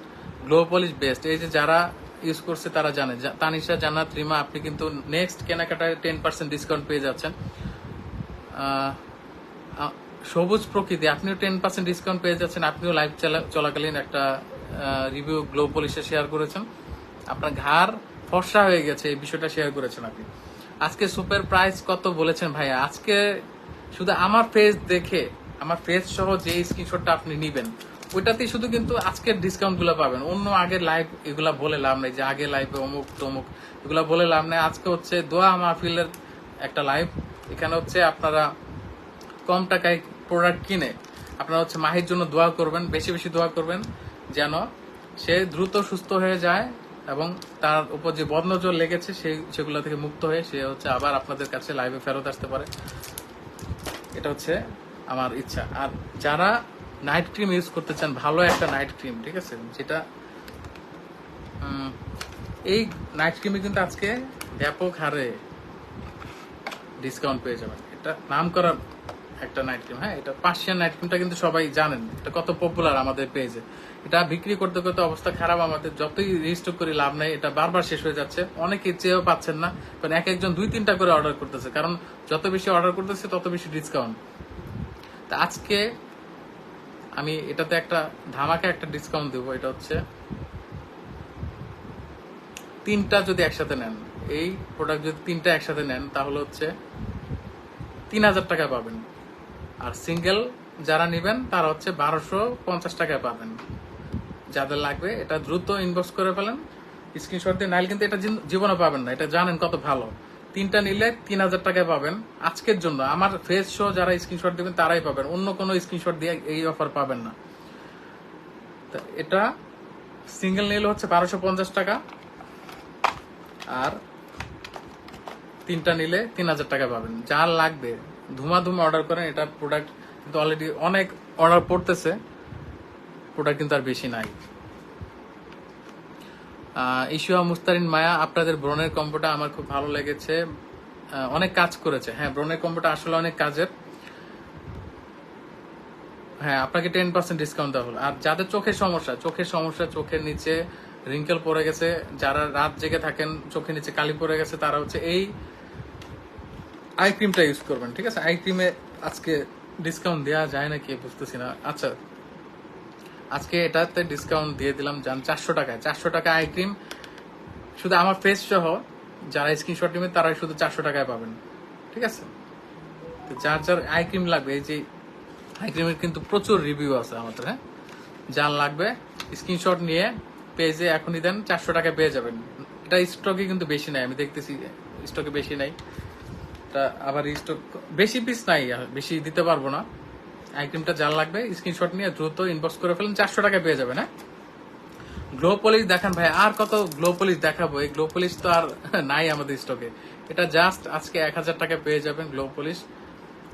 গ্লো পলিশ বেস্ট। এই যে যারা ইউজ করছে তারা জানে। তানিশা, জান্নাত, রিমা, আপনি কিন্তু নেক্সট কেনাকাটায় 10% ডিসকাউন্ট পেয়ে যাচ্ছেন। সবুজ প্রকৃতি, আপনিও 10% ডিসকাউন্ট পেয়ে যাচ্ছেন। আপনিও লাইভ চলাকালীন একটা রিভিউ গ্লো পলিশে শেয়ার করেছেন, আপনার ঘাড় ফর্সা হয়ে গেছে, এই বিষয়টা শেয়ার করেছেন আপনি। আজকে সুপার প্রাইস কত বলেছেন ভাইয়া? আজকে শুধু আমার ফেস দেখে, আমার ফেস সহ যে স্ক্রিনশটটা আপনি নিবেন, ওইটাতেই শুধু কিন্তু আজকের ডিসকাউন্ট গুলো পাবেন। অন্য আগের লাইভ এগুলা বলে লাভ নেই, যে আগে লাইভে অমুক তমুক এগুলা বলে লাভ নেই। আজকে হচ্ছে দোয়া মাহফিলের একটা লাইভ। এখানে হচ্ছে আপনারা কম টাকায় প্রোডাক্ট কিনে আপনারা হচ্ছে মাহির জন্য দোয়া করবেন, বেশি বেশি দোয়া করবেন যেন সে দ্রুত সুস্থ হয়ে যায় এবং তার উপর যে বদনজর লেগেছে সেগুলো থেকে মুক্ত হয়ে সে হচ্ছে আবার আপনাদের কাছে লাইভে ফেরত আসতে পারে। এটা হচ্ছে আমার ইচ্ছা। আর যারা নাইট ক্রিম ইউজ করতে চান, ভালো একটা নাইট ক্রিম, ঠিক আছে, যেটা এই নাইট ক্রিমে কিন্তু আজকে ব্যাপক হারে ডিসকাউন্ট পেয়ে যাবেন। এটা নাম করা একটা নাইট ক্রিম। হ্যাঁ, এটা পার্সিয়ান নাইট ক্রিমটা কিন্তু সবাই জানেন, এটা কত পপুলার আমাদের পেজে। এটা বিক্রি করতে করতে অবস্থা খারাপ, আমাদের যতই রিস্টক করি লাভ নাই, এটা বারবার শেষ হয়ে যাচ্ছে। অনেকে চেয়েও পাচ্ছেন না, কারণ এক একজন 2-3টা করে অর্ডার করতেছে, কারণ যত বেশি অর্ডার করতেছে তত বেশি ডিসকাউন্ট। তা আজকে আমি এটাতে একটা ধামাকা একটা ডিসকাউন্ট দেবো। এটা হচ্ছে 3টা যদি একসাথে নেন, এই প্রোডাক্ট যদি 3টা একসাথে নেন তাহলে হচ্ছে 3000 টাকা পাবেন। আর সিঙ্গেল যারা নেবেন তারা হচ্ছে 1250 টাকায় পাবেন। যাদের লাগবে এটা দ্রুত ইনবক্স করে ফেলেন, স্ক্রিনশট দিয়ে, নাইলে কিন্তু এটা জীবনে পাবেন না, এটা জানেন কত ভালো। 3টা নিলে 3000 টাকায় পাবেন আজকের জন্য। আমার ফেস শো যারা স্ক্রিনশট দিবেন তারাই পাবেন, অন্য কোনো স্ক্রিনশট দিয়ে এই অফার পাবেন না। এটা সিঙ্গেল নিলে হচ্ছে 1250 টাকা, আর 3টা নিলে 3000 টাকা পাবেন। যার লাগবে ধুমা অর্ডার করেন। এটা প্রোডাক্ট কিন্তু অলরেডি অনেক অর্ডার পড়তেছে, প্রোডাক্ট কিন্তু আর বেশি নাই। ইস্যুয়া মুস্তারিন মায়া, আপনাদের ব্রনের কম্বোটা আমার খুব ভালো লেগেছে, অনেক কাজ করেছে। হ্যাঁ, ব্রনের কম্বোটা আসলে অনেক কাজের। হ্যাঁ, আপনাকে 10% ডিসকাউন্ট দেওয়া হলো। আর যাদের চোখের সমস্যা, চোখের নিচে রিঙ্কেল পড়ে গেছে, যারা রাত জেগে থাকেন, চোখের নিচে কালি পড়ে গেছে, তারা হচ্ছে এই আই ক্রিমটা ইউজ করবেন, ঠিক আছে। আই ক্রিমে আজকে ডিসকাউন্ট দেওয়া যায় নাকি বুঝতেছি না। আচ্ছা, আজকে এটাতে ডিসকাউন্ট দিয়ে দিলাম, যান 400 টাকায়। 400 টাকা আই ক্রিম, শুধু আমার ফেস সহ যারা স্ক্রিনশট নেবেন তারাই শুধু 400 টাকায় পাবেন, ঠিক আছে। তো যার যার আই ক্রিম লাগবে, এই যে আই ক্রিমের কিন্তু প্রচুর রিভিউ আছে আমাদের। হ্যাঁ, যার লাগবে স্ক্রিনশট নিয়ে পেজে এখনই দেন, 400 টাকায় পেয়ে যাবেন। এটা স্টকে কিন্তু বেশি নাই, আমি দেখতেছি স্টকে বেশি নাই। এটা আবার স্টক বেশি পিস নাই, বেশি দিতে পারবো না। আই ক্রিমটা যার লাগবে স্ক্রিনশট নিয়ে দ্রুত ইনবক্স করে ফেলেন, 400 টাকায় পেয়ে যাবেন। হ্যাঁ, গ্লো পলিশ দেখান ভাই, আর কত গ্লো পলিশ দেখাবো? এই গ্লো পলিশ তো আর নাই আমাদের স্টকে। এটা জাস্ট আজকে 1000 টাকায় পেয়ে যাবেন গ্লো পলিশ,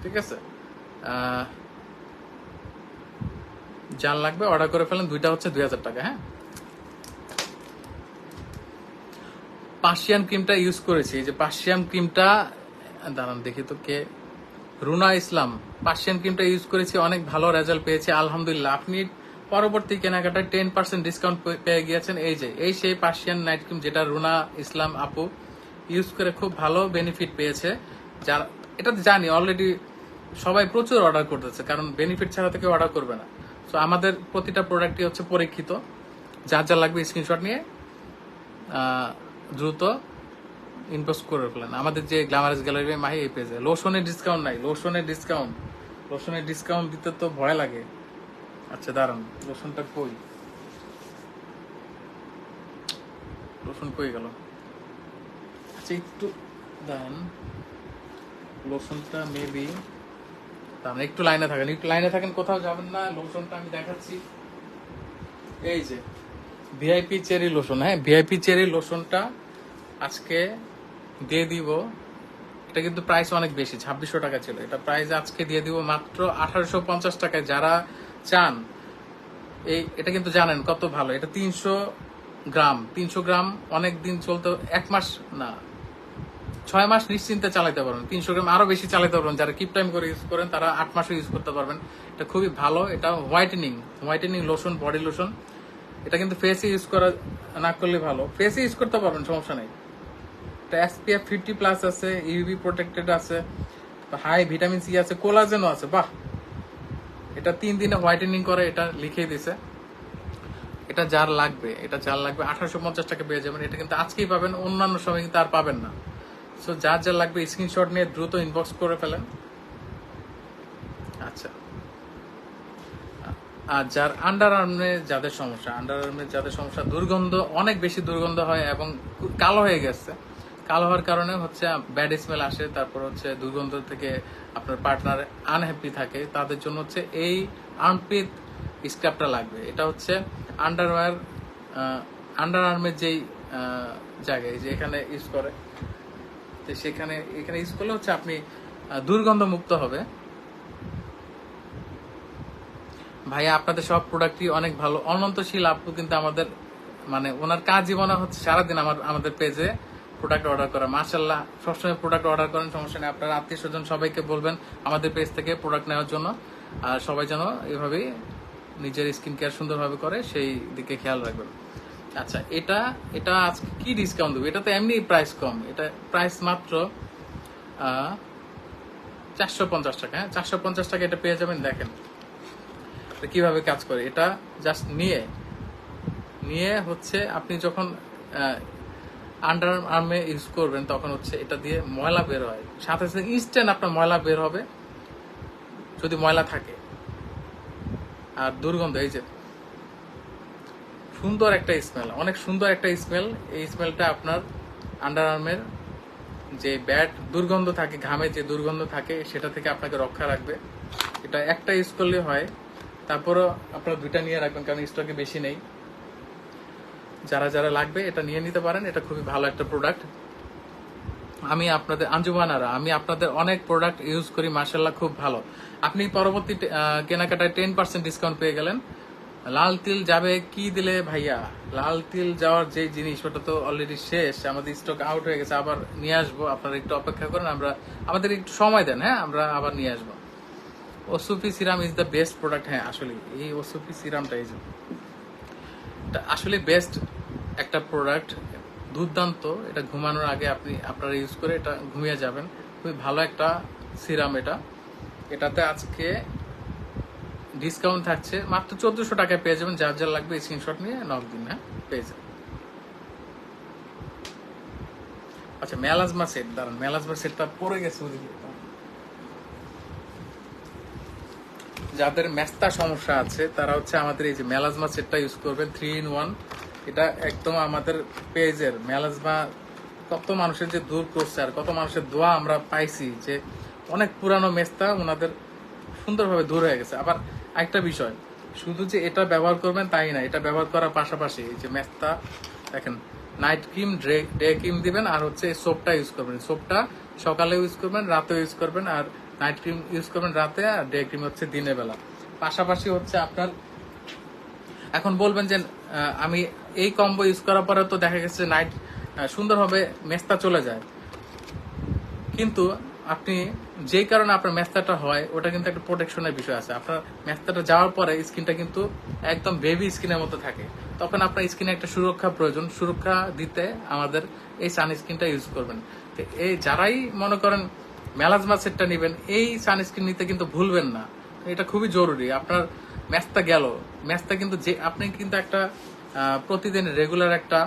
ঠিক আছে। যার লাগবে অর্ডার করে ফেলেন, 2টা হচ্ছে 2000 টাকা। হ্যাঁ, পার্সিয়ান ক্রিমটা ইউজ করেছি, এই যে পার্সিয়ান ক্রিমটা, দাঁড়ান দেখি তো কে, রুনা ইসলাম। পার্সিয়ান ক্রিমটা ইউজ করেছি, অনেক ভালো রেজাল্ট পেয়েছি আলহামদুলিল্লাহ। আপনি পরবর্তী কেনাকাটায় 10% ডিসকাউন্ট পেয়ে গিয়েছেন। এই যে সেই পার্সিয়ান নাইট ক্রিম যেটা রুনা ইসলাম আপু ইউজ করে খুব ভালো বেনিফিট পেয়েছে। যার এটা জানি অলরেডি সবাই প্রচুর অর্ডার করতেছে, কারণ বেনিফিট ছাড়া তো কেউ অর্ডার করবে না। তো আমাদের প্রতিটা প্রোডাক্টই হচ্ছে পরীক্ষিত। যার যা লাগবে স্ক্রিনশট নিয়ে দ্রুত ইনবক্স করে ফেলেন আমাদের যে গ্ল্যামারাস গ্যালারি মাহি এই পেজে। লোশনের ডিসকাউন্ট নাই, লোশনের ডিসকাউন্ট দিতে তো ভয় লাগে। আচ্ছা দাঁড়ান, লোশনটা কই, লোশন কই গেল? আচ্ছা একটু দাঁড়ান, লোশনটা মেবি, দাঁড়ান একটু লাইনে থাকেন, কোথাও যাবেন না। লোশনটা আমি দেখাচ্ছি, এই যে ভিআইপি চেরি লোশন। হ্যাঁ, ভিআইপি চেরি লোশনটা আজকে দিয়ে দিব। এটা কিন্তু প্রাইস অনেক বেশি, 2600 টাকা ছিল, এটা প্রাইস আজকে দিয়ে দিব মাত্র 1850 টাকায়। যারা চান এটা কিন্তু জানেন কত ভালো। এটা 300 গ্রাম অনেক দিন চলতে, 1 মাস না 6 মাস নিশ্চিন্তে চালাতে পারবেন। 300 গ্রাম আরো বেশি চালাতে পারবেন। যারা কিপ টাইম করে ইউজ করেন তারা 8 মাসও ইউজ করতে পারবেন। এটা খুবই ভালো। এটা হোয়াইটেনিং লোশন, বডি লোশন। এটা কিন্তু ফেসে ইউজ করা না করলে ভালো, ফেসে ইউজ করতে পারবেন, সমস্যা নেই। এটা SPF 50+ আছে, ইউভি প্রোটেক্টেড আছে, হাই ভিটামিন সি আছে, কোলাজেনও আছে। বাহ, এটা 3 দিনে হোয়াইটেনিং করে, এটা লিখে দিছে। এটা যার লাগবে 1850 টাকা পেয়ে যাবেন। এটা কিন্তু আজকেই পাবেন, অন্যান্য সময় কিন্তু আর পাবেন না। সো যার লাগবে স্ক্রিনশট নিয়ে দ্রুত ইনবক্স করে ফেলেন। আচ্ছা, আর যার আন্ডার আর্মে যাদের সমস্যা, দুর্গন্ধ, অনেক বেশি দুর্গন্ধ হয় এবং কালো হয়ে গেছে, কালো হওয়ার কারণে হচ্ছে ব্যাড স্মেল আসে, তারপর হচ্ছে দুর্গন্ধ থেকে আপনার পার্টনার আনহ্যাপি থাকে, তাদের জন্য হচ্ছে এই আর্মপিট স্ক্রাবটা লাগবে। এটা হচ্ছে আন্ডারওয়্যার আন্ডার আর্মের যেই জায়গায় যে এখানে ইউজ করে, তো সেখানে এখানে ইউজ করলে হচ্ছে আপনি দুর্গন্ধ মুক্ত হবে। ভাইয়া আপনাদের সব প্রোডাক্টই অনেক ভালো। অনন্তশীল আপু কিন্তু আমাদের মানে ওনার কাজই মনে হচ্ছে সারাদিন আমাদের পেজে প্রোডাক্ট অর্ডার করা। মাশাল্লাহ, সবসময় প্রোডাক্ট অর্ডার করেন, সমস্যা নেই। আপনার আত্মীয় স্বজন সবাইকে বলবেন আমাদের পেজ থেকে প্রোডাক্ট নেওয়ার জন্য, আর সবাই যেন এভাবেই নিজের স্কিন কেয়ার সুন্দরভাবে করে সেই দিকে খেয়াল রাখবেন। আচ্ছা, এটা এটা আজকে কি ডিসকাউন্ট দেবো? এটা তো এমনি প্রাইস কম, এটা প্রাইস মাত্র 450 টাকা। হ্যাঁ, 450 টাকা এটা পেয়ে যাবেন। দেখেন কিভাবে কাজ করে। এটা জাস্ট নিয়ে হচ্ছে আপনি যখন আন্ডার আর্মে ইউজ করবেন তখন হচ্ছে এটা দিয়ে ময়লা বের হয়, সাথে সাথে ইনস্ট্যান্ট আপনার ময়লা বের হবে যদি ময়লা থাকে। আর দুর্গন্ধ, এই যে সুন্দর একটা স্মেল, অনেক সুন্দর একটা স্মেল। এই স্মেলটা আপনার আন্ডার আর্মের যে ব্যাড দুর্গন্ধ থাকে, ঘামে যে দুর্গন্ধ থাকে, সেটা থেকে আপনাকে রক্ষা রাখবে। এটা একটা ইউজ করলে হয়, তারপরও আপনারা দুইটা নিয়ে রাখবেন কারণ স্টকে বেশি নেই। যারা যারা লাগবে এটা নিয়ে নিতে পারেন, এটা খুবই ভালো একটা প্রোডাক্ট। আমি আপনাদের আঞ্জুমানারা, আমি আপনাদের অনেক প্রোডাক্ট ইউজ করি, মার্শাল্লাহ খুব ভালো। আপনি পরবর্তী কেনাকাটায় 10% ডিসকাউন্ট পেয়ে গেলেন। লাল তিল যাবে কি দিলে ভাইয়া? লাল তিল যাওয়ার যে জিনিস ওটা তো অলরেডি শেষ, আমাদের স্টক আউট হয়ে গেছে। আবার নিয়ে আসবো, আপনারা একটু অপেক্ষা করেন, আমাদের একটু সময় দেন। হ্যাঁ, আমরা আবার নিয়ে আসবো। ওসুফি serum is the best product. হ্যাঁ, আসলে এই ওসুফি সিরামটা এটা আসলে বেস্ট একটা প্রোডাক্ট, দুর্দান্ত। এটা ঘুমানোর আগে আপনারা ইউজ করে এটা ঘুমিয়ে যাবেন। খুবই ভালো একটা সিরাম এটা। এটাতে আজকে ডিসকাউন্ট থাকছে মাত্র 1400 টাকায় পেয়ে যাবেন। যার যার লাগবে স্ক্রিনশট নিয়ে নক দিন। হ্যাঁ, পেয়ে যাবেন। আচ্ছা, মেলাজমা সেট, দাঁড়ান, মেলাজমা সেটটা পড়ে গেছে ওদিকে। যাদের মেস্তা সমস্যা আছে তারা হচ্ছে আমাদের এই যে মেলাজমা সেটটা ইউজ করবেন, 3-in-1। এটা একদম আমাদের পেজের মেলাজমা কত মানুষের যে দূর করছে, আর কত মানুষের দোয়া আমরা পাইছি যে অনেক পুরানো মেস্তা ওনাদের সুন্দরভাবে দূর হয়ে গেছে। আবার একটা বিষয়, শুধু যে এটা ব্যবহার করবেন তাই না, এটা ব্যবহার করার পাশাপাশি এই যে মেস্তা দেখেন, নাইট ক্রিম, ডে ক্রিম দিবেন, আর হচ্ছে সোপটা ইউজ করবেন। সোপটা সকালে ইউজ করবেন, রাতে ইউজ করবেন, আর নাইট ক্রিম ইউজ করবেন রাতে, আর ডে ক্রিম হচ্ছে দিনের বেলা। পাশাপাশি হচ্ছে আপনার এখন বলবেন যে আমি এই কম্বো ইউজ করার পরে তো দেখা গেছে নাইট সুন্দরভাবে মেস্তা চলে যায়, কিন্তু আপনি যেই কারণে আপনার মেস্তাটা হয় ওটা কিন্তু একটা প্রোটেকশনের বিষয় আছে। আপনার মেস্তাটা যাওয়ার পরে স্কিনটা কিন্তু একদম বেবি স্কিনের মতো থাকে, তখন আপনার স্কিনে একটা সুরক্ষা প্রয়োজন। সুরক্ষা দিতে আমাদের এই সানস্ক্রিনটা ইউজ করবেন। তো এই যারাই মনে করেন মেলাজমা সেটটা নেবেন, এই সানস্ক্রিন নিতে কিন্তু ভুলবেন না, এটা খুবই জরুরি। আপনার মেস্তা গেল, মেস্তা কিন্তু যে আপনি কিন্তু একটা প্রতিদিন রেগুলার একটা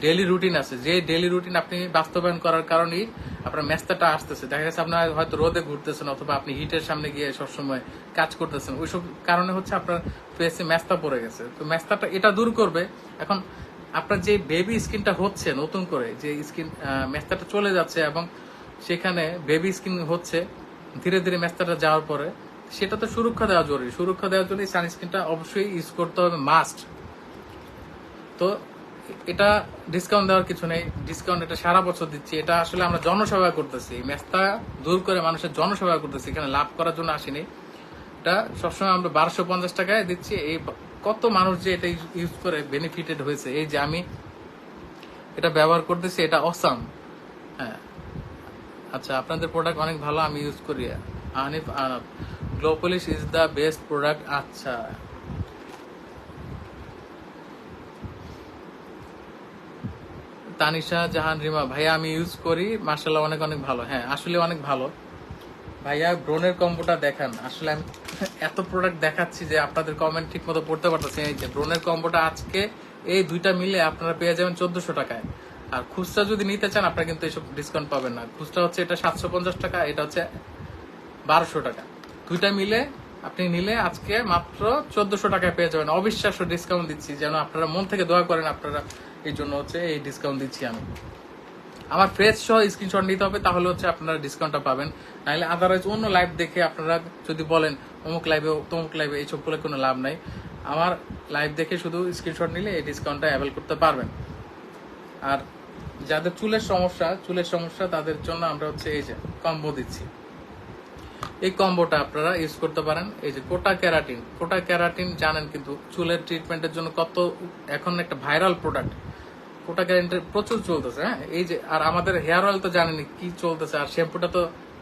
ডেইলি রুটিন আছে, যে ডেইলি রুটিন আপনি বাস্তবায়ন করার কারণেই আপনার মেস্তাটা আসতেছে। দেখা গেছে আপনার হয়তো রোদে ঘুরতেছেন, অথবা আপনি হিটের সামনে গিয়ে সবসময় কাজ করতেছেন, ওইসব কারণে হচ্ছে আপনার ফেসে মেস্তা পড়ে গেছে। তো মেস্তাটা এটা দূর করবে। এখন আপনার যে বেবি স্কিনটা হচ্ছে নতুন করে, যে স্কিন মেস্তাটা চলে যাচ্ছে এবং সেখানে বেবি স্কিন হচ্ছে, ধীরে ধীরে মেস্তাটা যাওয়ার পরে সেটা তো সুরক্ষা দেওয়া জরুরি। সুরক্ষা দেওয়ার জন্য সানস্ক্রিনটা অবশ্যই ইউজ করতে হবে, মাস্ট। তো এটা ডিসকাউন্ট দেওয়ার কিছু নেই, ডিসকাউন্ট এটা সারা বছর দিচ্ছি। এটা আসলে আমরা জনসেবা করতেছি, মেস্তা দূর করে মানুষের জনসেবা করতেছি, এখানে লাভ করার জন্য আসিনি। এটা সবসময় আমরা 1250 টাকায় দিচ্ছি। এই কত মানুষ যে এটা ইউজ করে বেনিফিটেড হয়েছে, এই যে আমি এটা ব্যবহার করতেছি, এটা অসাম। হ্যাঁ, আচ্ছা, আপনাদের প্রোডাক্ট অনেক ভালো, আমি ইউজ করি। আনিফ আনব, গ্লোপলিশ ইজ দ্য বেস্ট প্রোডাক্ট। আচ্ছা, তানিশা জাহান রিমা, ভাইয়া আমি ইউজ করি, মার্শাল্লাহ অনেক অনেক ভালো। হ্যাঁ, আসলে অনেক ভালো ভাইয়া। ব্রোনের কম্বোটা দেখান। আসলে আমি এত প্রোডাক্ট দেখাচ্ছি যে আপনাদের কমেন্ট ঠিক মতো পড়তে পারতেছি। এই যে ব্রোনের কম্বোটা আজকে এই দুইটা মিলে আপনারা পেয়ে যাবেন 1400 টাকায়। আর খুচরা যদি নিতে চান আপনারা কিন্তু এইসব ডিসকাউন্ট পাবেন না। খুচরা হচ্ছে এটা 750 টাকা, এটা হচ্ছে 1200 টাকা। দুইটা মিলে আপনি নিলে আজকে মাত্র 1400 টাকায় পেয়ে যাবেন। অবিশ্বাস্য ডিসকাউন্ট দিচ্ছি, যেন আপনারা মন থেকে দোয়া করেন, আপনারা এই জন্য হচ্ছে এই ডিসকাউন্ট দিচ্ছি আমি। আমার ফ্রেশ সহ স্ক্রিনশট নিতে হবে, তাহলে হচ্ছে আপনারা ডিসকাউন্টটা পাবেন। নাহলে আদারওয়াইজ অন্য লাইভ দেখে আপনারা যদি বলেন অমুক লাইভে তমুক লাইভে, এইসব বলে কোনো লাভ নাই। আমার লাইভ দেখে শুধু স্ক্রিনশট নিলে এই ডিসকাউন্টটা অ্যাভেল করতে পারবেন। আর যাদের চুলের সমস্যা তাদের জন্য আমরা হচ্ছে এই যে কম্বো দিচ্ছি। এই কম্বোটা আপনারা ইউজ করতে পারেন। এই যে কোটা ক্যারাটিন জানেন কিন্তু চুলের ট্রিটমেন্টের জন্য কত এখন একটা ভাইরাল প্রোডাক্ট। কোটা ক্যারাটিন প্রচুর চলতেছে, হ্যাঁ। এই যে আর আমাদের হেয়ার অয়েল তো জানেনি কি চলতেছে, আর শ্যাম্পুটা তো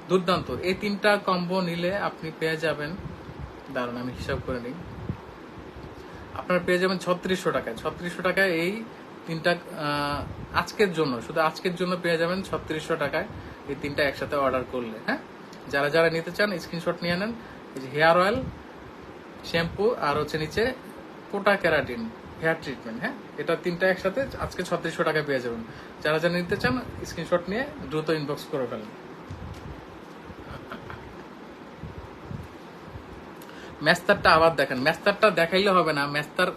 দুর্দান্ত। এই 3টা কম্বো নিলে আপনি পেয়ে যাবেন, দাঁড়ান আমি হিসাব করে নিই, আপনারা পেয়ে যাবেন 3600 টাকায়। 3600 টাকায় এই 3টা আজকের জন্য, শুধু আজকের জন্য পেয়ে যাবেন 3600 টাকায় এই 3টা একসাথে অর্ডার করলে, হ্যাঁ। যারা যারা নিতে চান স্ক্রিনশট নিয়ে নেন। এই যে হেয়ার অয়েল, শ্যাম্পু আর হচ্ছে নিচে কোটা ক্যারাটিন হেয়ার ট্রিটমেন্ট, হ্যাঁ। এটা 3টা একসাথে আজকে 3600 টাকায় পেয়ে যাবেন। যারা যারা নিতে চান স্ক্রিনশট নিয়ে দ্রুত ইনবক্স করে ফেলেন। মেস্তারটা আবার দেখেন, মেস্তারটা দেখাইলে হবে না, মেস্তার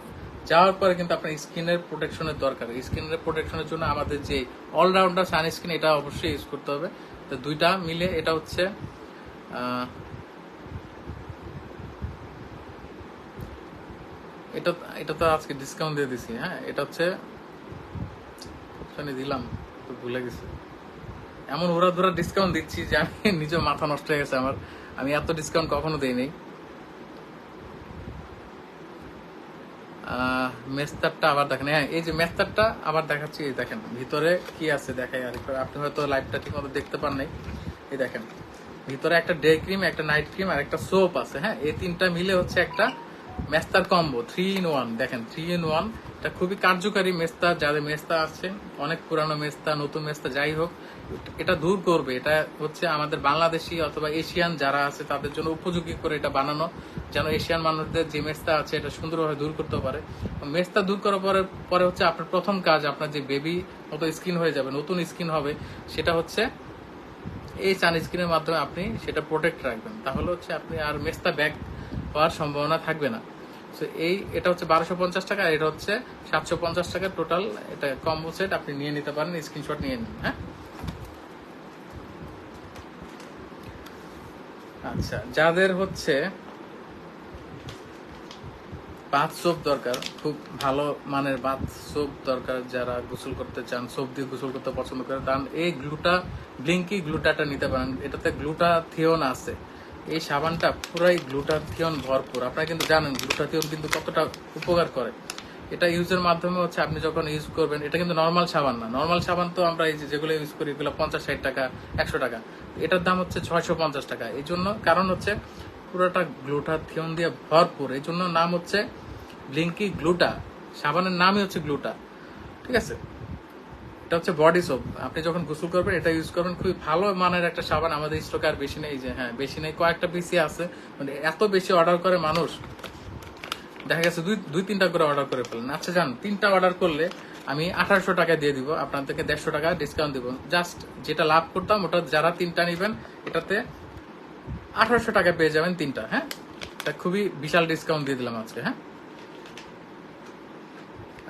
যাওয়ার পরে কিন্তু আপনার স্কিনের প্রোটেকশনের দরকার। স্কিনের প্রোটেকশনের জন্য আমাদের যে অলরাউন্ডার সানস্ক্রিন, এটা অবশ্যই ইউজ করতে হবে। তো 2টা মিলে এটা হচ্ছে এটা তো আজকে ডিসকাউন্ট দিয়ে দিছি, হ্যাঁ। এটা হচ্ছে দিলাম তো ভুলে গেছি, এমন ওরা ধরা ডিসকাউন্ট দিচ্ছি যে আমি নিজে মাথা নষ্ট হয়ে গেছে আমার। আমি এত ডিসকাউন্ট কখনো দেইনি। মেস্তারটা আবার দেখেন, হ্যাঁ। এই যে মেস্তারটা আবার দেখাচ্ছি, এই দেখেন ভিতরে কি আছে দেখাই আরেকবার। আপনি হয়তো লাইভটা ঠিক মতো দেখতে পান নাই। এই দেখেন ভিতরে একটা ডে ক্রিম, একটা নাইট ক্রিম আর একটা সোপ আছে, হ্যাঁ। এই 3টা মিলে হচ্ছে একটা মেস্তার কম্বো 3 in 1। দেখেন 3 in 1, এটা খুবই কার্যকারী মেস্তা। যাদের মেস্তা আছে, অনেক পুরানো মেস্তা, নতুন মেস্তা, যাই হোক, এটা দূর করবে। এটা হচ্ছে আমাদের বাংলাদেশি অথবা এশিয়ান যারা আছে তাদের জন্য উপযোগী করে এটা বানানো, যেন এশিয়ান মানুষদের যে মেস্তা আছে এটা সুন্দরভাবে দূর করতে পারে। মেস্তা দূর করার পরে হচ্ছে আপনার প্রথম কাজ, আপনার যে বেবি মতো স্কিন হয়ে যাবে, নতুন স্কিন হবে, সেটা হচ্ছে এই সানস্ক্রিনের মাধ্যমে আপনি সেটা প্রোটেক্ট রাখবেন। তাহলে হচ্ছে আপনি আর মেস্তা ব্যাক হওয়ার সম্ভাবনা থাকবে না। তো এটা হচ্ছে 1250 টাকা, আর এটা হচ্ছে 750 টাকা টোটাল। এটা কম্বো সেট আপনি নিয়ে নিতে পারেন, স্ক্রিনশট নিয়ে নিন, হ্যাঁ। আচ্ছা, যাদের হচ্ছে বাথ সোপ দরকার, খুব ভালো মানের বাথ সোপ দরকার, যারা গোসল করতে চান, সোপ দিয়ে গোসল করতে পছন্দ করে, তার এই ব্লিঙ্কি গ্লুটাটা নিতে পারেন। এটাতে গ্লুটাথিয়ন আছে। এই সাবানটা পুরাই গ্লুটাথিয়ন ভরপুর। আপনারা কিন্তু জানেন গ্লুটাথিয়ন কিন্তু কতটা উপকার করে। এটা ইউজের মাধ্যমে হচ্ছে আপনি যখন ইউজ করবেন, এটা কিন্তু নর্মাল সাবান না। নর্মাল সাবান তো আমরা এই যেগুলো ইউজ করি এগুলো 50-60 টাকা, 100 টাকা। এটার দাম হচ্ছে 650 টাকা। এই জন্য কারণ হচ্ছে পুরোটা গ্লুটাথিয়ন দিয়ে ভরপুর, এই জন্য নাম হচ্ছে ব্লিঙ্কি গ্লুটা। সাবানের নামই হচ্ছে গ্লুটা, ঠিক আছে। এটা হচ্ছে বডি সোপ। আপনি যখন গোসল করবেন এটা ইউজ করবেন, খুবই ভালো মানের একটা সাবান। আমাদের স্টকে আর বেশি নেই, যে হ্যাঁ বেশি নেই, কয়েকটা পিসি আছে। মানে এত বেশি অর্ডার করে মানুষ, দেখা গেছে 2-3টা করে অর্ডার করে ফেলেন। আচ্ছা যান, 3টা অর্ডার করলে আমি 1800 টাকা দিয়ে দিব, আপনার থেকে 150 টাকা ডিসকাউন্ট দিব। জাস্ট যেটা লাভ করতাম ওটা, যারা 3টা নিবেন এটাতে 1800 টাকা পেয়ে যাবেন 3টা, হ্যাঁ। এটা খুবই বিশাল ডিসকাউন্ট দিয়ে দিলাম আজকে, হ্যাঁ।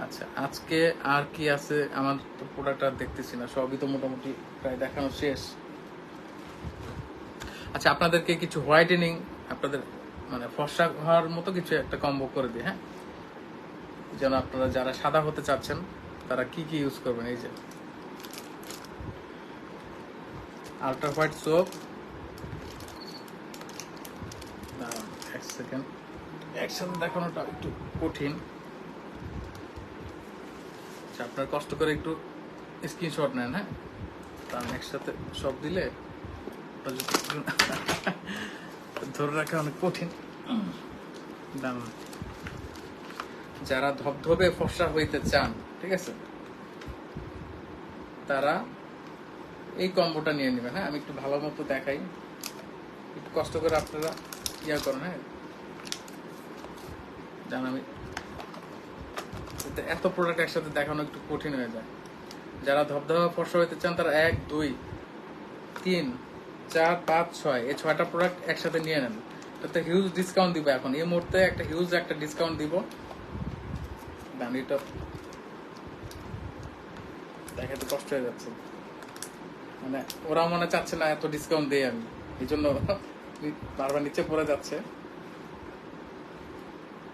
আচ্ছা, আজকে আর কি আছে? আমার তো প্রোডাক্ট আর দেখতেছি না, সবই তো মোটামুটি প্রায় দেখানো শেষ। আচ্ছা, আপনাদেরকে কিছু হোয়াইটেনিং, আপনাদের মানে ফর্সা হওয়ার মতো কিছু একটা কম্বো করে দিই, হ্যাঁ। যেন আপনারা যারা সাদা হতে চাচ্ছেন তারা কি কি ইউজ করবেন। এই যে আলট্রা হোয়াইট সোপ, এক সেকেন্ড, একসাথে দেখানোটা একটু কঠিন। আচ্ছা, আপনার কষ্ট করে একটু স্ক্রিনশট নেন, হ্যাঁ। কারণ একসাথে সব দিলে ধরে রাখা অনেক কঠিন। যারা ধবধবে ফর্সা হইতে চান, ঠিক আছে, তারা এই কম্বোটা নিয়ে নেবেন, হ্যাঁ। আমি একটু ভালো মতো দেখাই, একটু কষ্ট করে আপনারা ইয়া করেন, হ্যাঁ। জান আমি এত প্রোডাক্ট একসাথে দেখানো একটু কঠিন হয়ে যায়। যারা ধবধবে ফর্সা হইতে চান তারা 1, 2, 3, 4, 5, 6 এই 6টা প্রোডাক্ট একসাথে নিয়ে নেন। তাতে হিউজ ডিসকাউন্ট দিব এখন এই মুহূর্তে, একটা হিউজ একটা ডিসকাউন্ট দিব। এটা দেখাতে কষ্ট হয়ে যাচ্ছে। মানে ওরা মনে চাচ্ছে না এত ডিসকাউন্ট দেই আমি, এই জন্য বারবার নিচে পড়ে যাচ্ছে।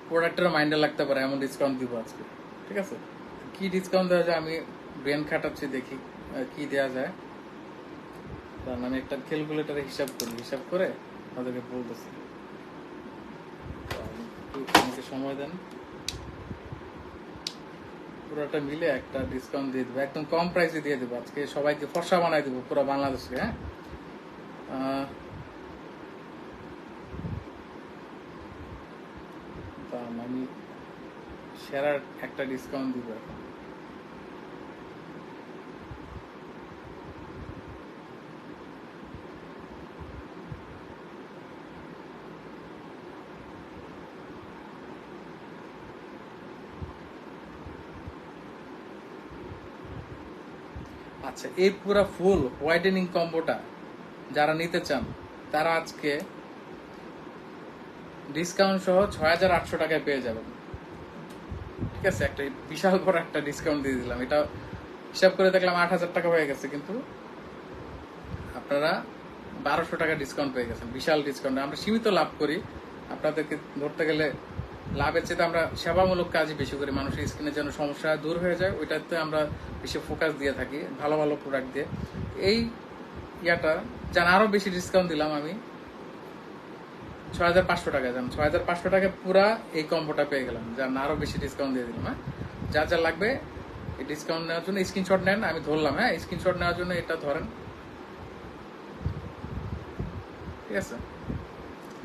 প্রোডাক্টের মাইন্ডে লাগতে পারে এমন ডিসকাউন্ট দিব আজকে, ঠিক আছে? কি ডিসকাউন্ট দেওয়া যায় আমি ব্রেন খাটাচ্ছি, দেখি কি দেওয়া যায়। কারণ আমি একটা ক্যালকুলেটারে হিসাব করি, হিসাব করে তাদেরকে বলতেছি। আমাকে সময় দেন, পুরোটা মিলে একটা ডিসকাউন্ট দিয়ে দেবো, একদম কম প্রাইসে দিয়ে দেবো আজকে, সবাইকে ফর্সা বানাই দেবো পুরো বাংলাদেশে। হ্যাঁ, আমি সেরার একটা ডিসকাউন্ট দিব এখন। আচ্ছা, এই পুরো ফুল হোয়াইটেনিং কম্বোটা যারা নিতে চান তারা আজকে ডিসকাউন্ট সহ 6,800 টাকায় পেয়ে যাবেন, ঠিক আছে? একটা বিশাল বড় একটা ডিসকাউন্ট দিয়ে দিলাম। এটা হিসাব করে দেখলাম 8,000 টাকা হয়ে গেছে, কিন্তু আপনারা 1,200 টাকা ডিসকাউন্ট পেয়ে গেছেন, বিশাল ডিসকাউন্ট। আমরা সীমিত লাভ করি, আপনাদেরকে ধরতে গেলে লাভের চেয়ে আমরা সেবামূলক কাজই বেশি করি, মানুষের স্কিনের যেন সমস্যা দূর হয়ে যায় ওইটাতে আমরা বেশি ফোকাস দিয়ে থাকি, ভালো ভালো প্রোডাক্ট দিয়ে। এই ইয়াটা যেন আরো বেশি ডিসকাউন্ট দিলাম আমি, 6,500 টাকা, জান 6,500 টাকা পুরা এই কম্বোটা পেয়ে গেলাম, যান আরো বেশি ডিসকাউন্ট দিয়ে দিলাম। হ্যাঁ, যা যা লাগবে এই ডিসকাউন্ট নেওয়ার জন্য স্ক্রিনশট নেন, আমি ধরলাম। হ্যাঁ, স্ক্রিনশট নেওয়ার জন্য এটা ধরেন, ঠিক আছে?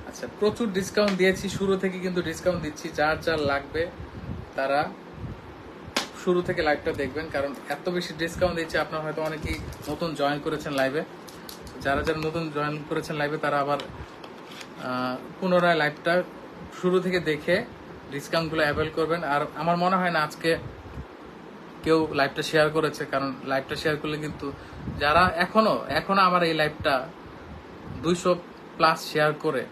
আচ্ছা, প্রচুর ডিসকাউন্ট দিয়েছি, শুরু থেকে কিন্তু ডিসকাউন্ট দিচ্ছি। যার যার লাগবে তারা শুরু থেকে লাইভটা দেখবেন, কারণ এত বেশি ডিসকাউন্ট দিচ্ছে। আপনারা হয়তো অনেকেই নতুন জয়েন করেছেন লাইভে, যারা যারা নতুন জয়েন করেছেন লাইভে তারা আবার পুনরায় লাইভটা শুরু থেকে দেখে ডিসকাউন্টগুলো অ্যাভেল করবেন। আর আমার মনে হয় না আজকে কেউ লাইভটা শেয়ার করেছে, কারণ লাইভটা শেয়ার করলে কিন্তু যারা এখনো আমার এই লাইভটা 200+ শেয়ার করে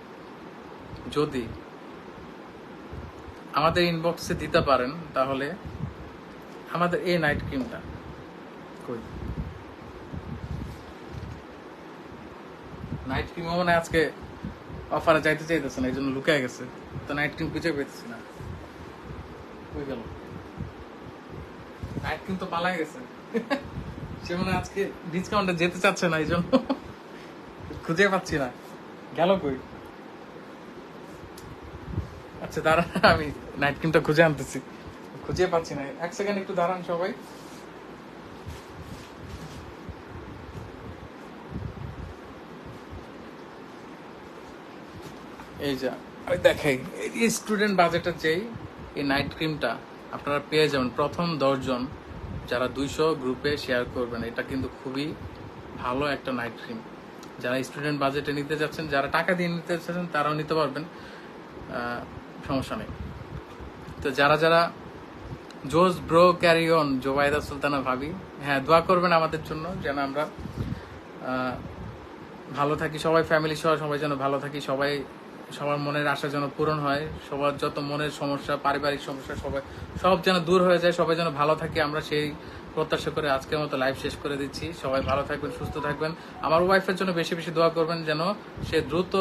যদি আমাদের ইনবক্সে দিতে পারেন, তাহলে আমাদের এই নাইট ক্রিমটা কই, নাইট ক্রিম মানে আজকে অফারে যাইতে চাইতেছে না, এই জন্য লুকায় গেছে। তো নাইট ক্রিম খুঁজে পেতেছি না, কই গেল নাইট ক্রিম? তো পালাই গেছে সে মানে আজকে ডিসকাউন্টে যেতে চাচ্ছে না, এই জন্য খুঁজে পাচ্ছি না, গেল কই? আচ্ছা দাঁড়ান, আমি নাইট ক্রিমটা খুঁজে আনতেছি, খুঁজে পাচ্ছি না। 1 সেকেন্ড একটু দাঁড়ান সবাই। এই যা আমি দেখাই, এই স্টুডেন্ট বাজেটের যেই এই নাইট ক্রিমটা আপনারা পেয়ে যাবেন প্রথম 10 জন যারা 200 গ্রুপে শেয়ার করবেন। এটা কিন্তু খুবই ভালো একটা নাইট ক্রিম। যারা স্টুডেন্ট বাজেটে নিতে যাচ্ছেন, যারা টাকা দিয়ে নিতে চাচ্ছেন তারাও নিতে পারবেন, সমস্যা নেই। তো যারা যারা জোস bro carry on Zubaida Sultana ভাবি, হ্যাঁ দোয়া করবেন আমাদের জন্য যেন আমরা ভালো থাকি, সবাই ফ্যামিলি সহ সবাই যেন ভালো থাকি, সবার মনের আশা যেন পূরণ হয়, সবার যত মনের সমস্যা, পারিবারিক সমস্যা সব যেন দূর হয়ে যায়, সবাই যেন ভালো থাকে। আমরা সেই প্রত্যাশা করে আজকের মতো লাইভ শেষ করে দিচ্ছি। সবাই ভালো থাকবেন, সুস্থ থাকবেন। আমার ওয়াইফের জন্য বেশি বেশি দোয়া করবেন যেন সে দ্রুত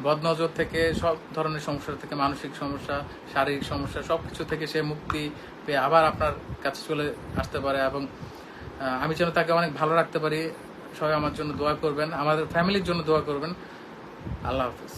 বদনজর থেকে, সব ধরনের সমস্যা থেকে, মানসিক সমস্যা, শারীরিক সমস্যা, সবকিছু থেকে সে মুক্তি পেয়ে আবার আপনার কাছে চলে আসতে পারে, এবং আমি যেন তাকে অনেক ভালো রাখতে পারি। সবাই আমার জন্য দোয়া করবেন, আমাদের ফ্যামিলির জন্য দোয়া করবেন। আল্লাহ হাফিজ।